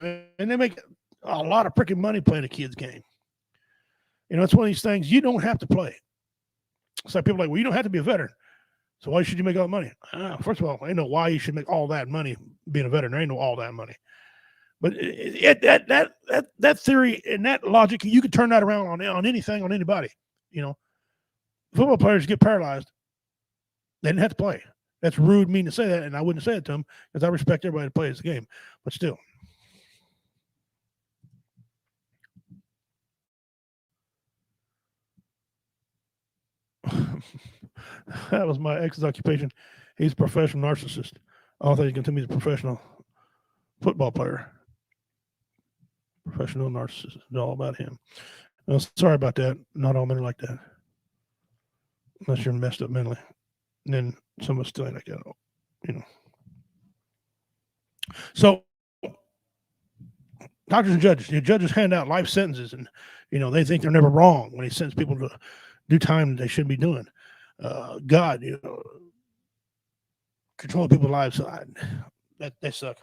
[SPEAKER 1] And they make a lot of freaking money playing a kid's game. It's one of these things you don't have to play. It's like people are like, well, you don't have to be a veteran. So why should you make all that money? First of all, I know why you should make all that money being a veteran. There ain't no all that money. But that theory and that logic, you could turn that around on anything, on anybody. You know, football players get paralyzed. They didn't have to play. That's rude, mean to say that, and I wouldn't say it to them because I respect everybody that plays the game. But still. That was my ex's occupation. He's a professional narcissist. I don't think he's going to tell me he's a professional football player. Professional narcissist. It's all about him. Sorry about that. Not all men are like that. Unless you're messed up mentally. And then some of us still ain't like that. You know. So, doctors and judges. The judges hand out life sentences, and, you know, they think they're never wrong when they sentence people to do time that they shouldn't be doing. God, you know, control people's lives. They suck.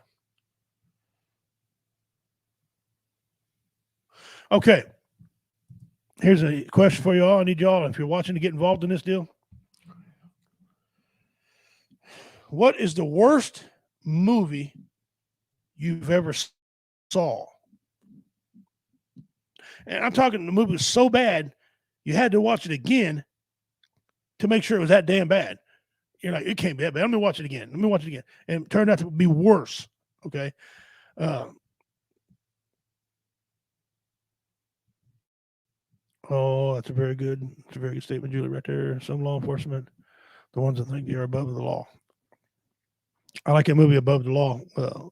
[SPEAKER 1] Okay. Here's a question for you all. I need y'all, if you're watching, to get involved in this deal. What is the worst movie you've ever saw? And I'm talking the movie was so bad, you had to watch it again to make sure it was that damn bad. You're like, it can't be that bad. Let me watch it again. And it turned out to be worse. Okay. That's a very good statement, Julie, right there. Some law enforcement, the ones that think you're above the law. I like that movie, Above the Law,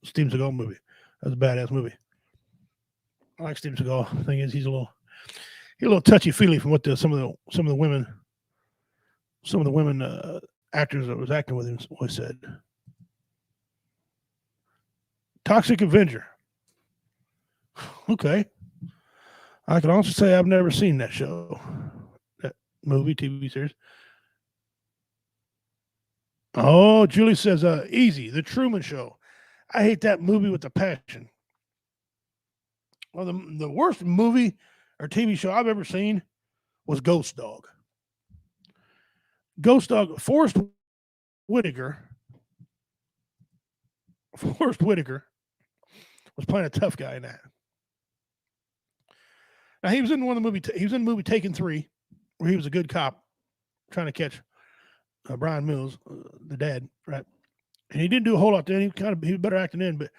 [SPEAKER 1] Steven Seagal movie. That's a badass movie. I like Steven Seagal. The thing is, he's a little touchy-feely from what some of the women actors that was acting with him always said. Toxic Avenger. Okay. I can also say I've never seen that show, that movie, TV series. Oh, Julie says, easy, The Truman Show. I hate that movie with a passion. Well, the worst movie or TV show I've ever seen was Ghost Dog. Ghost Dog, Forrest Whitaker was playing a tough guy in that. Now, he was in one of the movie. He was in the movie Taken 3, where he was a good cop trying to catch Brian Mills, the dad, right? And he didn't do a whole lot then. He was better acting in, but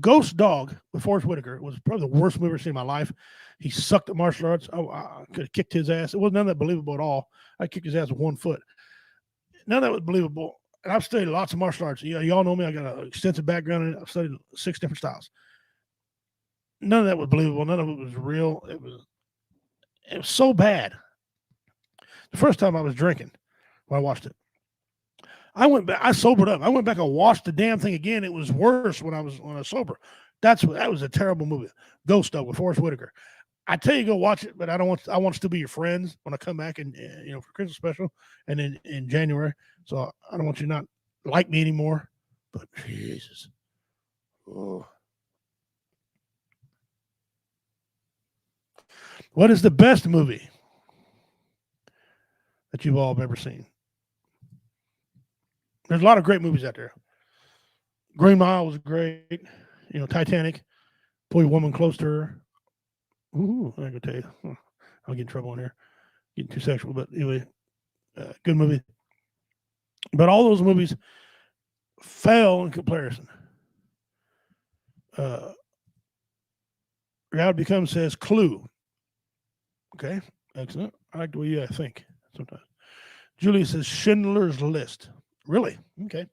[SPEAKER 1] Ghost Dog with Forrest Whitaker was probably the worst movie I've ever seen in my life. He sucked at martial arts. I could have kicked his ass. It wasn't none of that believable at all. I kicked his ass with 1 foot. None of that was believable. And I've studied lots of martial arts. Y'all know me. I got an extensive background in it. I've studied 6 different styles. None of that was believable. None of it was real. It was so bad. The first time I was drinking when I watched it, I went back. I sobered up. I went back and watched the damn thing again. It was worse when I was sober. That was a terrible movie. Ghost Dog with Forrest Whitaker. I tell you, go watch it, but I want to still be your friends when I come back and for Christmas special and then in January. So I don't want you to not like me anymore. But Jesus, oh. What is the best movie that you've all ever seen? There's a lot of great movies out there. Green Mile was great. Titanic. Pull your woman close to her. Ooh, I can tell you. I'll get in trouble in here. Getting too sexual, but anyway, good movie. But all those movies fail in comparison. Reality Becomes says Clue. Okay, excellent. I like the way you think sometimes. Julie says Schindler's List. Really? Okay.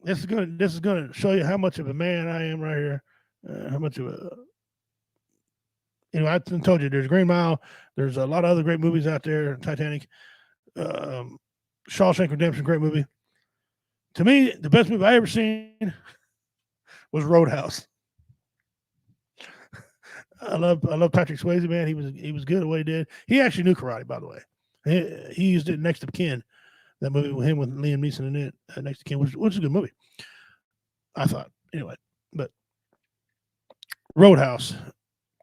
[SPEAKER 1] This is gonna show you how much of a man I am right here. How much of a I told you there's Green Mile. There's a lot of other great movies out there. Titanic, Shawshank Redemption, great movie. To me, the best movie I ever seen was Roadhouse. I love Patrick Swayze, man. He was good at what he did. He actually knew karate, by the way. He used it Next to Kin. That movie with him with Liam Neeson in it, Next to Kin, which is a good movie. I thought, anyway. But Roadhouse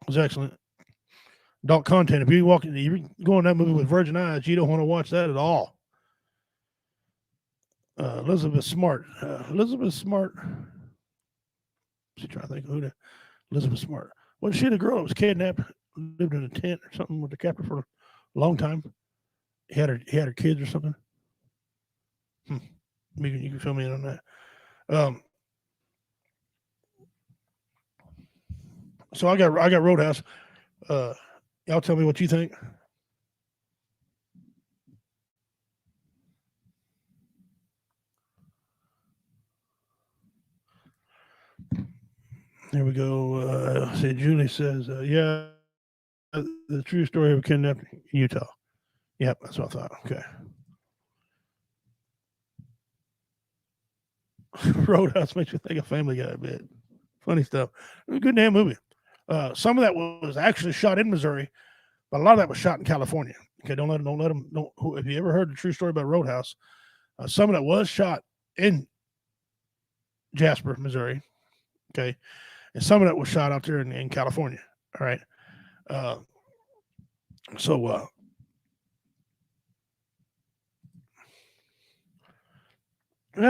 [SPEAKER 1] was excellent. Adult content. If you go in that movie with virgin eyes, you don't want to watch that at all. Elizabeth Smart. I'm trying to think who the Elizabeth Smart. Wasn't she the girl that was kidnapped, lived in a tent or something with the captor for a long time? He had her kids or something. Maybe you can fill me in on that. So I got Roadhouse. Y'all tell me what you think. Here we go. See, Julie says, yeah, the true story of kidnapping Utah. Yep, that's what I thought. Okay. Roadhouse makes me think of Family Guy a bit. Funny stuff. It was a good damn movie. Some of that was actually shot in Missouri, but a lot of that was shot in California. Okay, don't let them. If you ever heard the true story about Roadhouse, some of that was shot in Jasper, Missouri. Okay, and some of that was shot out there in California. All right. Now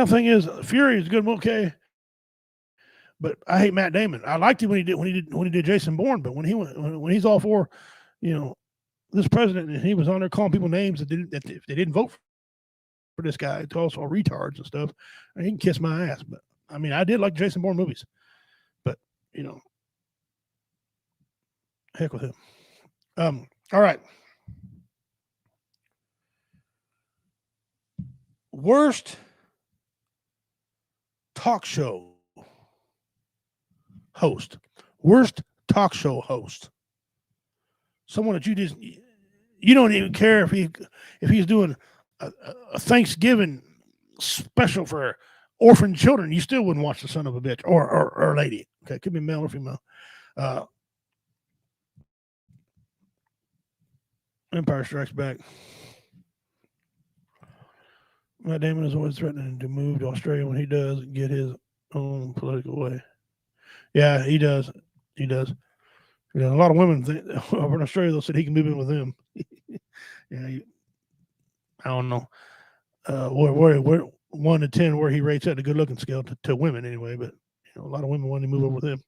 [SPEAKER 1] the thing is, Fury is good, okay, but I hate Matt Damon. I liked him when he did Jason Bourne, but when he's all for, this president and he was on there calling people names that if they didn't vote for this guy, it's also retards and stuff. And he can kiss my ass, but I mean, I did like Jason Bourne movies, but heck with him. All right. Worst talk show host. Worst talk show host. Someone that you don't even care if he's doing a Thanksgiving special for orphan children. You still wouldn't watch the son of a bitch or lady. Okay, it could be male or female. Empire Strikes Back. Matt Damon is always threatening to move to Australia when he does get his own political way. Yeah, he does. He does. A lot of women over in Australia, they'll say he can move in with them. Yeah, I don't know. Where 1 to 10 where he rates at the good looking scale to women anyway, but a lot of women want to move over with him.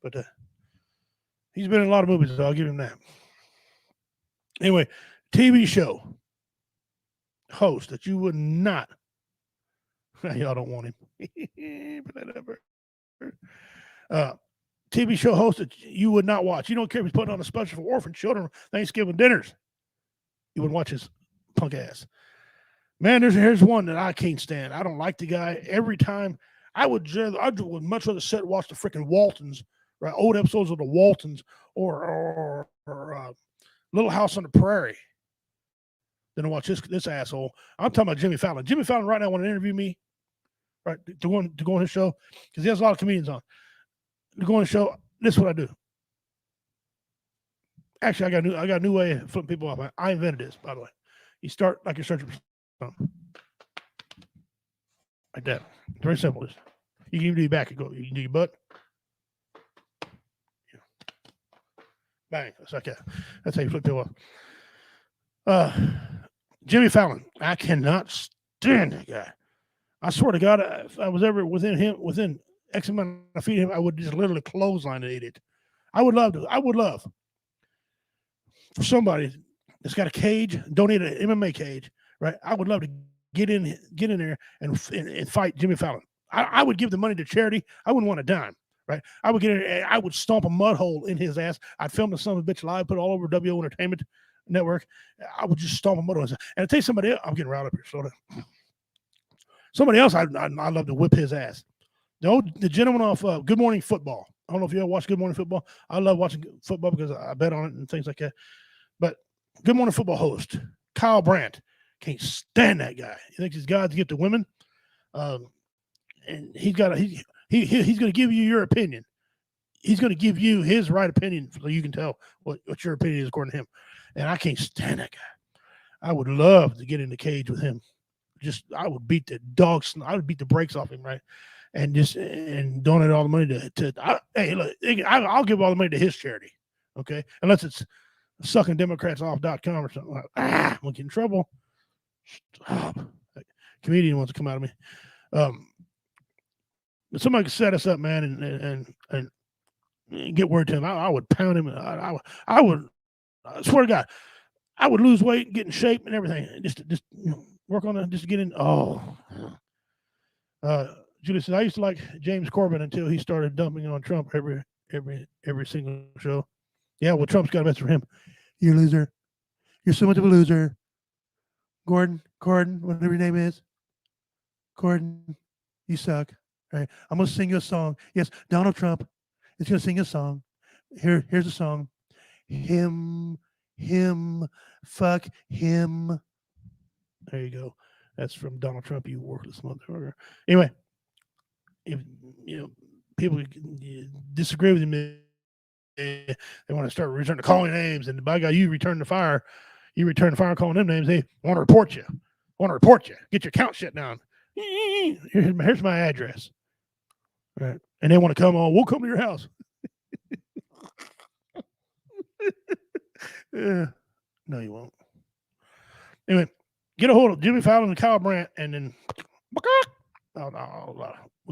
[SPEAKER 1] But he's been in a lot of movies, so I'll give him that. Anyway, TV show host that you would not. Y'all don't want him. TV show host that you would not watch. You don't care if he's putting on a special for orphan children Thanksgiving dinners. You wouldn't watch his punk ass. Man, here's one that I can't stand. I don't like the guy. Every time I would much rather sit and watch the freaking Waltons, right? Old episodes of the Waltons or Little House on the Prairie than to watch this asshole. I'm talking about Jimmy Fallon. Jimmy Fallon right now want to interview me, right? To go on his show because he has a lot of comedians on. To go on the show, this is what I do. Actually, I got a new way of flipping people off. I invented this, by the way. You start like you're searching for something. Like that. It's very simple. You can even do your back. You can do your butt. Bang. It's like that. That's how you flip people off. Jimmy Fallon. I cannot stand that guy. I swear to God, if I was ever within X amount of feet of him, I would just literally clothesline and eat it. I would love for somebody that's got a cage, donate an MMA cage, right? I would love to get in there and fight Jimmy Fallon. I would give the money to charity. I wouldn't want a dime, right? I would get in there, I would stomp a mud hole in his ass. I'd film the son of a bitch live, put it all over WO Entertainment Network. I would just stomp a mud hole. And I tell you somebody else, I'm getting riled up here. Slow down. Somebody else, I'd love to whip his ass. The gentleman off Good Morning Football. I don't know if you ever watch Good Morning Football. I love watching football because I bet on it and things like that. But Good Morning Football host Kyle Brandt, can't stand that guy. He thinks he's God's gift to women, and he's going to give you your opinion. He's going to give you his right opinion so you can tell what your opinion is according to him. And I can't stand that guy. I would love to get in the cage with him. I would beat the dogs. I would beat the brakes off him, right? And donate all the money hey, look, I'll give all the money to his charity, okay? Unless it's suckingdemocratsoff.com or something like that. I'm getting in trouble. Stop. Comedian wants to come out of me. But somebody could set us up, man, and get word to him. I would pound him. I would. I swear to God, I would lose weight, get in shape, and everything. Just work on it, just to get in. Oh, Julie says I used to like James Corbin until he started dumping on Trump every single show. Yeah, well, Trump's got a message for him. You're a loser. You're so much of a loser. Gordon, whatever your name is. Gordon, you suck. All right, I'm gonna sing you a song. Yes, Donald Trump is gonna sing a song. Here's a song. Him, fuck him. There you go. That's from Donald Trump, you worthless motherfucker. Anyway, if people disagree with him, they want to start returning to calling names, and by God, you return the fire calling them names. They want to report you. Get your account shut down. Here's my address. All right. And they want to come on. We'll come to your house. No, you won't. Anyway, get a hold of Jimmy Fallon and Kyle Brandt, and then we'll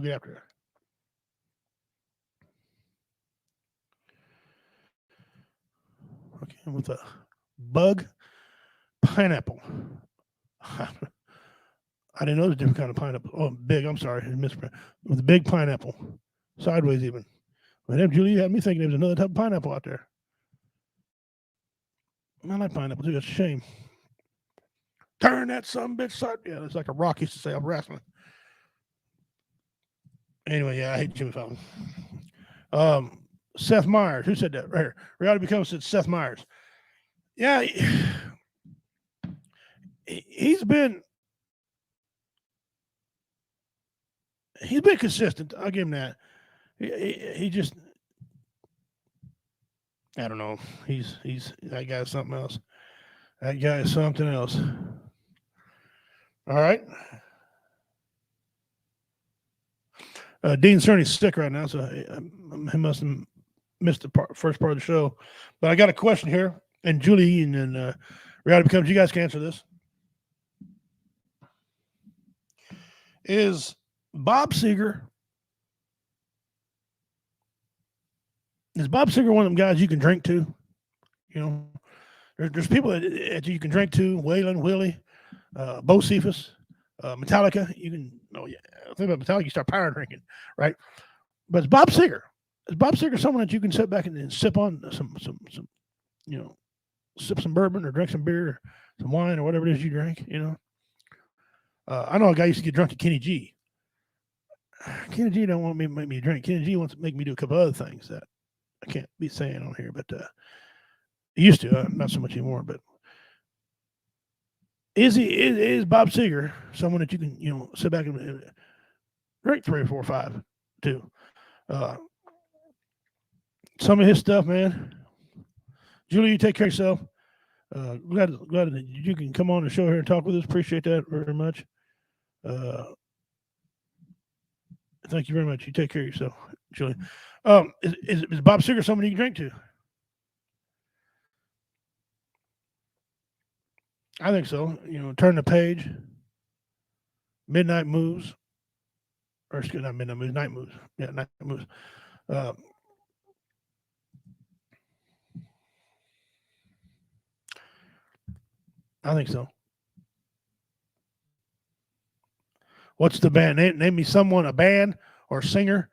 [SPEAKER 1] get after it. Okay, with a bug pineapple. I didn't know there's a different kind of pineapple. Oh, big. I'm sorry. I misread. With a big pineapple. Sideways even. Madame Julie, you had me thinking there was another type of pineapple out there. I like pineapple too. That's a shame. Turn that sumbitch side. Yeah, it's like a Rock used to say. I'm wrestling. Anyway, yeah, I hate Jimmy Fallon. Seth Meyers. Who said that? Right here. Reality Becomes said Seth Meyers. Yeah, he's been consistent. I'll give him that. He just, I don't know. He's that guy is something else. That guy is something else. All right. Dean Cerny's sick right now, so he must have missed the first part of the show. But I got a question here, and Julie and Reality Becomes, you guys can answer this. Is Bob Seger one of them guys you can drink to? You know, there's people that you can drink to. Waylon Willie, Bo Cephas, Metallica. You can. Oh yeah, think about Metallica. You start power drinking, right? But it's Bob Seger. Is Bob Seger someone that you can sit back and sip on some sip some bourbon or drink some beer, or some wine or whatever it is you drink? You know. I know a guy used to get drunk at Kenny G. Kenny G don't want me to make me drink. Kenny G wants to make me do a couple other things that I can't be saying on here, but he used to, not so much anymore. But is Bob Seger someone that you can sit back and drink 3 or 4 or 5 too? Some of his stuff, man. Julie, you take care of yourself. Glad that you can come on the show here and talk with us. Appreciate that very much. Thank you very much. You take care of yourself, Julie. Is Bob Seger someone you can drink to? I think so. Turn the page. Midnight Moves. Or excuse me, not Midnight Moves, Night Moves. Yeah, Night Moves. I think so. What's the band? Name me someone, a band or a singer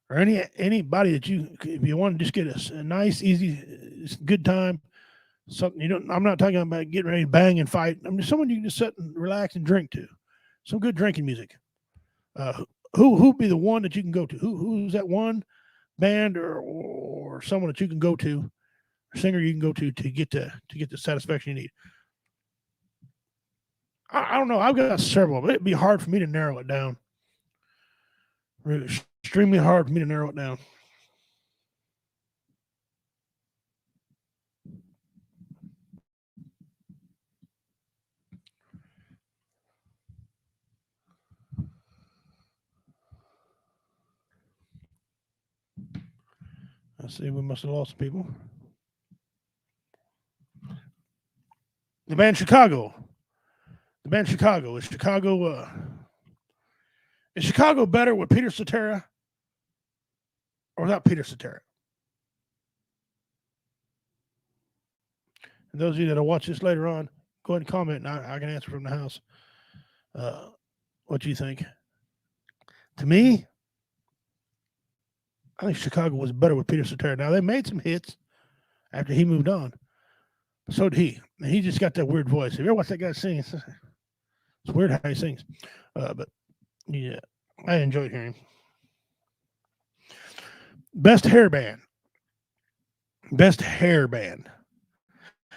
[SPEAKER 1] or anybody that if you want to just get a nice, easy, good time. Something I'm not talking about getting ready to bang and fight. I'm just someone you can just sit and relax and drink to. Some good drinking music. Who'd be the one that you can go to? Who's that one band or someone that you can go to, a singer you can go to get the satisfaction you need? I don't know. I've got several, but it'd be hard for me to narrow it down. Really, extremely hard for me to narrow it down. I see we must have lost some people. The band Chicago. Is Chicago Is Chicago better with Peter Cetera or without Peter Cetera? And those of you that will watch this later on, go ahead and comment, and I can answer from the house. What do you think? To me, I think Chicago was better with Peter Cetera. Now, they made some hits after he moved on. So did he. And he just got that weird voice. Have you ever watched that guy sing? It's weird how he sings. But, yeah, I enjoyed hearing him. Best hair band. Best hair band.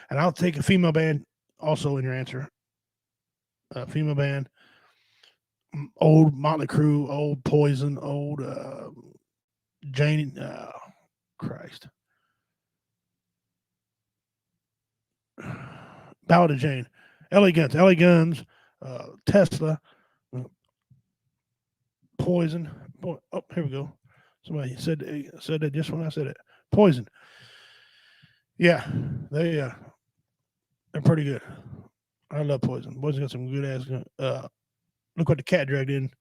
[SPEAKER 1] And I'll take a female band also in your answer. Female band. Old Motley Crue, old Poison, old Jane. Christ. Ballad of Jane. LA Guns, Tesla, Poison. Oh, here we go. Somebody said that just when I said it. Poison. Yeah, they're pretty good. I love Poison. Poison got some good ass. Look What the Cat Dragged In.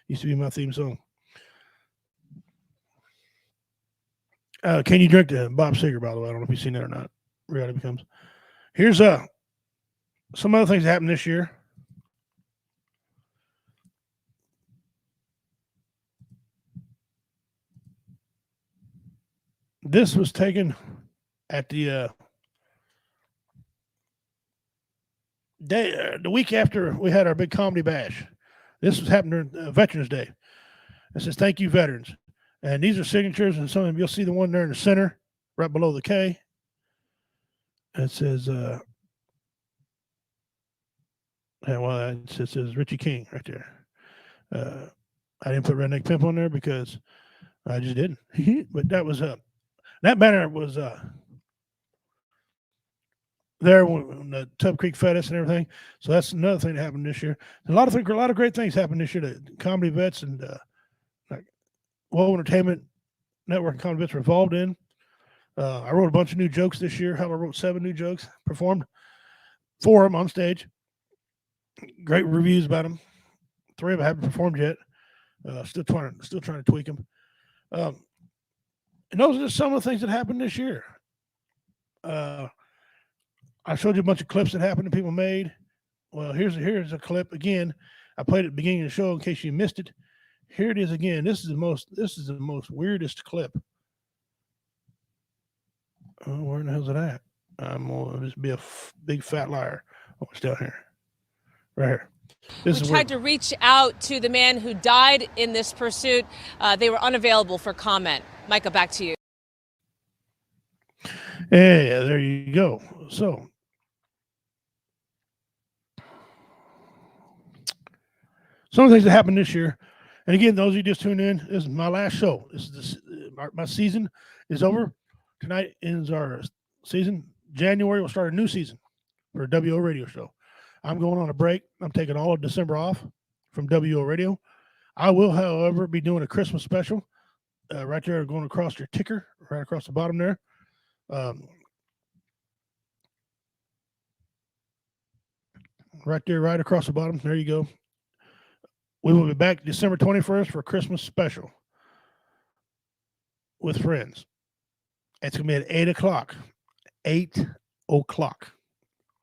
[SPEAKER 1] Used to be my theme song. Can You Drink the Bob Seger, by the way? I don't know if you've seen that or not. Reality Becomes. Here's some other things that happened this year. This was taken at the the week after we had our big comedy bash. This was happening during Veterans Day. It says, "Thank you, veterans." And these are signatures, and some of them, you'll see the one there in the center, right below the K. It says, it says Richie King right there. I didn't put Redneck Pimp on there because I just didn't. But that was that banner was there when the Tub Creek fed us and everything. So that's another thing that happened this year. A lot of great things happened this year. The comedy vets and like World Entertainment Network and comedy vets were involved in. I wrote a bunch of new jokes this year. Hell, I wrote 7 new jokes, performed 4 of them on stage. Great reviews about them. 3 of them haven't performed yet. Still trying to tweak them. And those are just some of the things that happened this year. I showed you a bunch of clips that happened that people made. Well, here's a clip again. I played it at the beginning of the show in case you missed it. Here it is again. This is the most weirdest clip. Oh, where in the hell's it at? I'm gonna just be a big fat liar. Oh, it's down here. Right here.
[SPEAKER 2] We tried to reach out to the man who died in this pursuit. They were unavailable for comment. Micah, back to you.
[SPEAKER 1] Yeah, there you go. So, some of the things that happened this year, and again, those of you just tuned in, this is my last show. This is my season is over. Tonight ends our season. January we'll start a new season for a WO radio show. I'm going on a break. I'm taking all of December off from WO radio. I will, however, be doing a Christmas special right there, going across your ticker, right across the bottom there. Right there, right across the bottom. There you go. We will be back December 21st for a Christmas special with friends. It's going to be at 8 o'clock. 8 o'clock.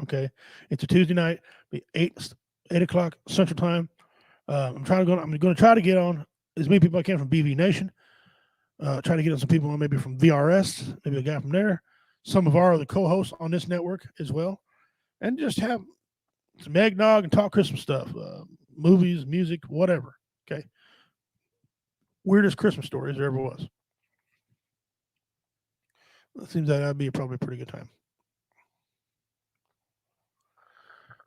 [SPEAKER 1] Okay. It's a Tuesday night. Be 8 o'clock Central Time. I'm going to try to get on as many people I can from BV Nation. Try to get on some people maybe from VRS, maybe a guy from there. Some of our other co-hosts on this network as well. And just have some eggnog and talk Christmas stuff. Movies, music, whatever. Okay. Weirdest Christmas stories there ever was. It seems that that'd be probably a pretty good time.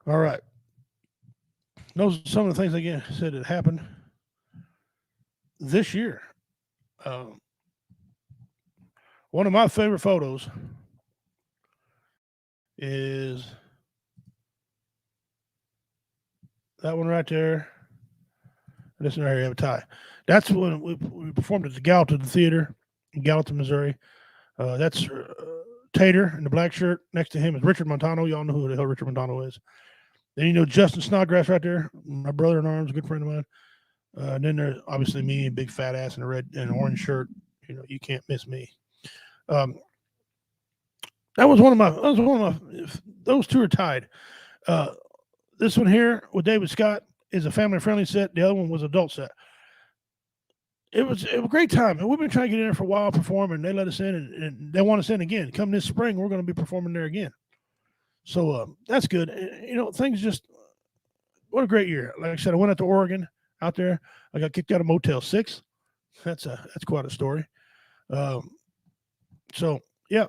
[SPEAKER 1] All right. Those are some of the things, again, I said that happened this year. One of my favorite photos is that one right there. This one right here, have a tie. That's when we performed at the Gallatin Theater in Gallatin, Missouri. That's Tater in the black shirt. Next to him is Richard Montano. Y'all know who the hell Richard Montano is. Then you know Justin Snodgrass right there, my brother in arms, a good friend of mine. And then there's obviously me, big fat ass in a red and orange shirt. You know, you can't miss me. Those two are tied. This one here with David Scott is a family-friendly set. The other one was adult set. It was a great time. And we've been trying to get in there for a while, perform, and they let us in, and they want us in again. Come this spring, we're going to be performing there again. So that's good. You know, things just, what a great year. Like I said, I went out to Oregon out there. I got kicked out of Motel 6. That's quite a story. So, yeah.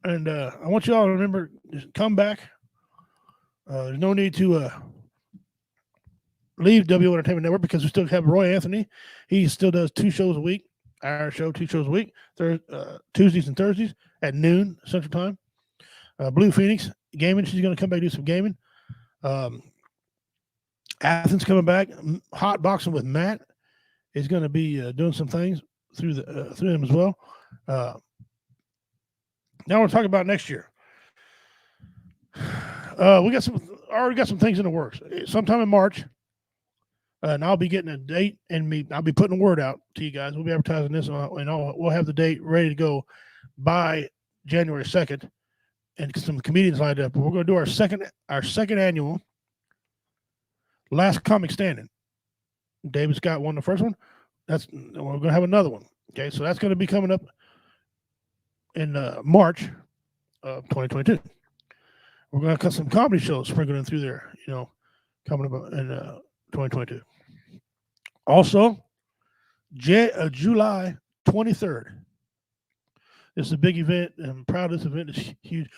[SPEAKER 1] And I want you all to remember, just come back. There's no need to leave W Entertainment Network because we still have Roy Anthony. He still does 2 shows a week. Our show, 2 shows a week. Tuesdays and Thursdays at noon Central Time. Blue Phoenix gaming. She's going to come back and do some gaming. Athens coming back. Hot boxing with Matt is going to be doing some things through them as well. Now we're talking about next year. We already got some things in the works. Sometime in March, and I'll be getting a date, and I'll be putting a word out to you guys. We'll be advertising this, and we'll have the date ready to go by January 2nd, and some comedians lined up. We're going to do our second annual Last Comic Standing. David Scott won the first one. We're going to have another one. Okay, so that's going to be coming up in March of 2022. We're going to cut some comedy shows sprinkled in through there, you know, coming up in 2022. Also, July 23rd. This is a big event. I'm proud of this event. It's huge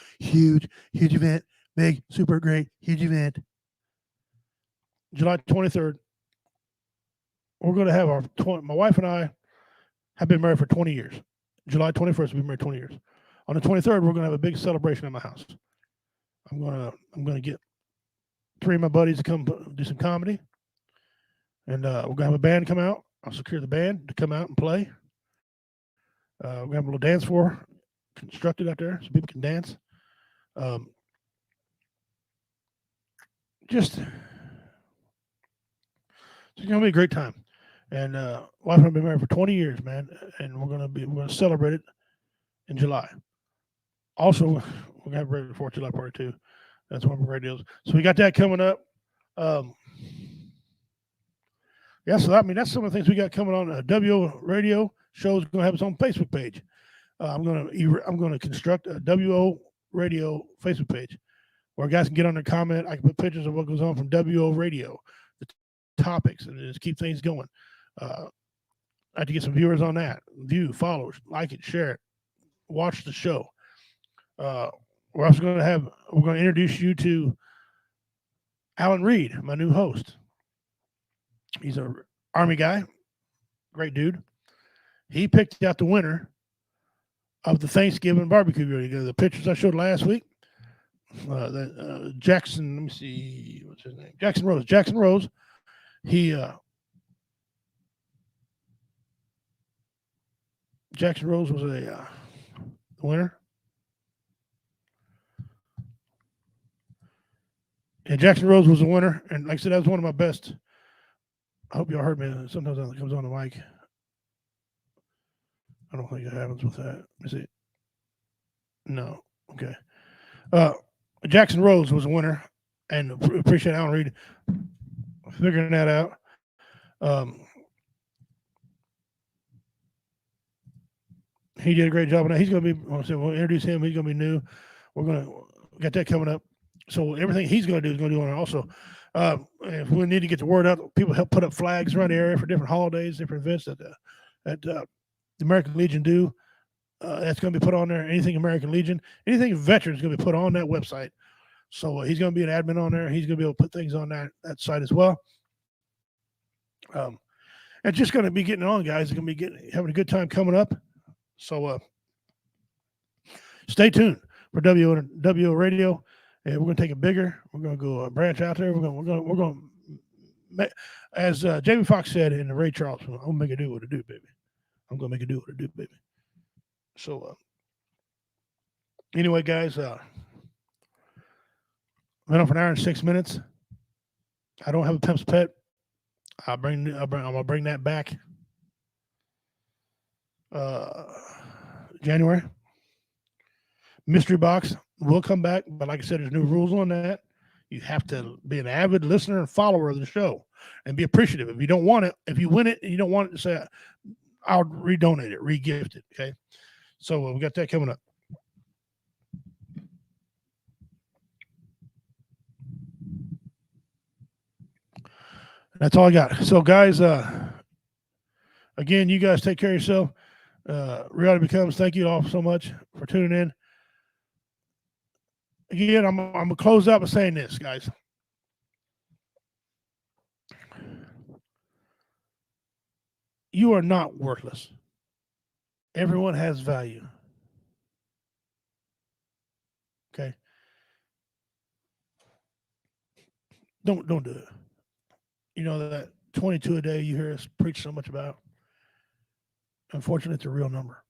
[SPEAKER 1] event. Big, super great, huge event. July 23rd. We're going to have my wife and I have been married for 20 years. July 21st, we've been married 20 years. On the 23rd, we're going to have a big celebration at my house. I'm going to get 3 of my buddies to come do some comedy. And we're going to have a band come out. I'll secure the band to come out and play. We're going to have a little dance floor constructed out there so people can dance. It's going to be a great time. And wife and I have been married for 20 years, man. And we're going to celebrate it in July. Also, we're going to have a regular 4th of July party too. That's one of our great deals. So we got that coming up. Yeah, so that's some of the things we got coming on. WO Radio show is going to have its own Facebook page. I'm going to construct a WO Radio Facebook page where guys can get on their comment. I can put pictures of what goes on from WO Radio, the topics, and just keep things going. I have to get some viewers on that. View, followers, like it, share it, watch the show. We're also going to introduce you to Alan Reed, my new host. He's an Army guy, great dude. He picked out the winner of the Thanksgiving barbecue grill. The pictures I showed last week. Jackson, let me see, what's his name? Jackson Rose. Jackson Rose. Jackson Rose was the winner. And Jackson Rose was the winner. And like I said, that was one of my best. I hope y'all heard me. Sometimes it comes on the mic. I don't think it happens with that. Is it? No. Okay. Jackson Rose was a winner, and appreciate Alan Reed figuring that out. He did a great job on that. He's going to be, we'll introduce him. He's going to be new. We're going to get that coming up. So everything he's going to do is going to do on it also. If we need to get the word out, people help put up flags around the area for different holidays, different events that the American Legion do. That's going to be put on there. Anything American Legion, anything veterans is going to be put on that website. So he's going to be an admin on there. He's going to be able to put things on that site as well. And just going to be getting on, guys. It's going to be having a good time coming up. So stay tuned for WO Radio. And we're going to take it bigger. We're going to go branch out there. We're going to, as Jamie Foxx said in the Ray Charles film, I'm going to make it do what it do, baby. I'm going to make it do what it do, baby. So anyway, guys, been on for an hour and 6 minutes. I don't have a pimp's pet. I'm gonna bring that back. January. Mystery box will come back, but like I said, there's new rules on that. You have to be an avid listener and follower of the show and be appreciative. If you don't want it, if you win it and you don't want it, to say, I'll redonate it, regift it. Okay. So we got that coming up. That's all I got. So guys, again, you guys take care of yourself. Reality Becomes, thank you all so much for tuning in. Again, I'm gonna close out by saying this, guys. You are not worthless. Everyone has value. Okay. Don't do it. You know that 22 a day you hear us preach so much about. Unfortunately, it's a real number.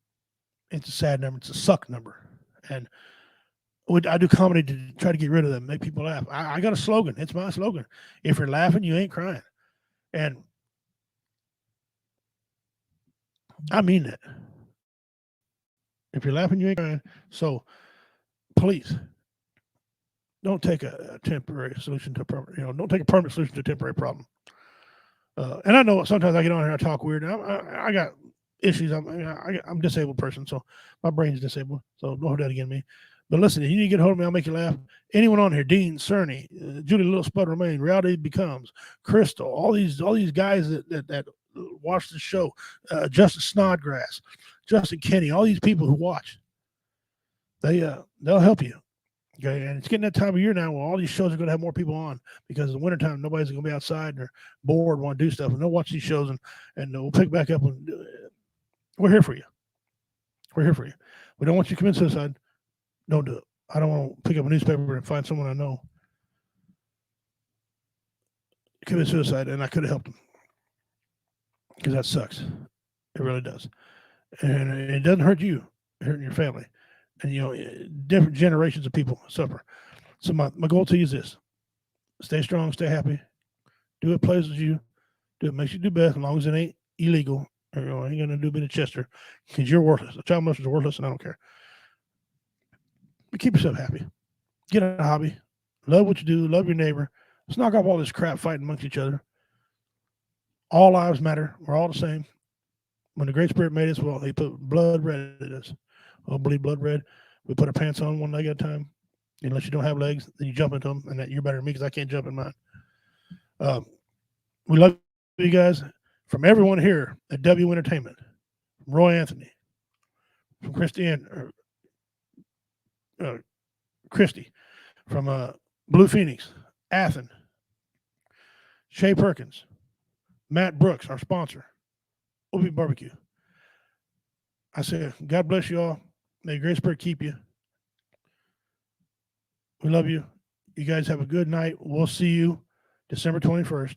[SPEAKER 1] It's a sad number. It's a suck number. And I do comedy to try to get rid of them, make people laugh. I got a slogan. It's my slogan. If you're laughing, you ain't crying. And I mean that. If you're laughing, you ain't crying. So please don't take a temporary solution to a permanent, don't take a permanent solution to a temporary problem. And I know sometimes I get on here and I talk weird. I got issues. I'm a disabled person, so my brain's disabled. So don't hold that against me. But listen, if you need to get a hold of me, I'll make you laugh. Anyone on here, Dean, Cerny, Julie Little Spud Romaine, Reality Becomes, Crystal, all these guys that watch the show, Justin Snodgrass, Justin Kenny, all these people who watch, they'll help you. Okay, and it's getting that time of year now where all these shows are going to have more people on because in the wintertime, nobody's going to be outside and they're bored, want to do stuff, and they'll watch these shows and we'll pick back up. And we're here for you. We're here for you. We don't want you to commit suicide. Don't do it. I don't want to pick up a newspaper and find someone I know commit suicide, and I could have helped them because that sucks. It really does, and it doesn't hurt you. It hurts your family, and different generations of people suffer. So my goal to you is this: stay strong, stay happy, do what pleases you, do what makes you do best, as long as it ain't illegal. Or, ain't gonna do a bit of Chester because you're worthless. A child molester is worthless, and I don't care. But keep yourself happy. Get a hobby. Love what you do. Love your neighbor. Let's knock off all this crap fighting amongst each other. All lives matter. We're all the same. When the Great Spirit made us, well, he put blood red in us. Oh, bleed blood red. We put our pants on one leg at a time. Unless you don't have legs, then you jump into them, and that you're better than me because I can't jump in mine. We love you guys. From everyone here at W Entertainment, from Roy Anthony, from Christy, from Blue Phoenix, Athen, Shay Perkins, Matt Brooks, our sponsor, Obi Barbecue. I say, God bless you all. May the Great Spirit keep you. We love you. You guys have a good night. We'll see you December 21st,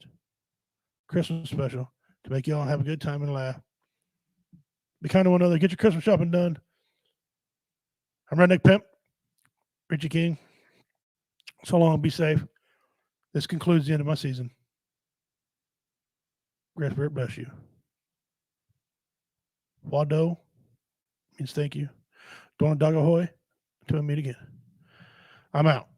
[SPEAKER 1] Christmas special, to make you all have a good time and laugh. Be kind to one another. Get your Christmas shopping done. I'm Redneck Pimp, Richie King. So long. Be safe. This concludes the end of my season. Great Spirit bless you. Wado means thank you. Dona Dagahoy. Until we meet again. I'm out.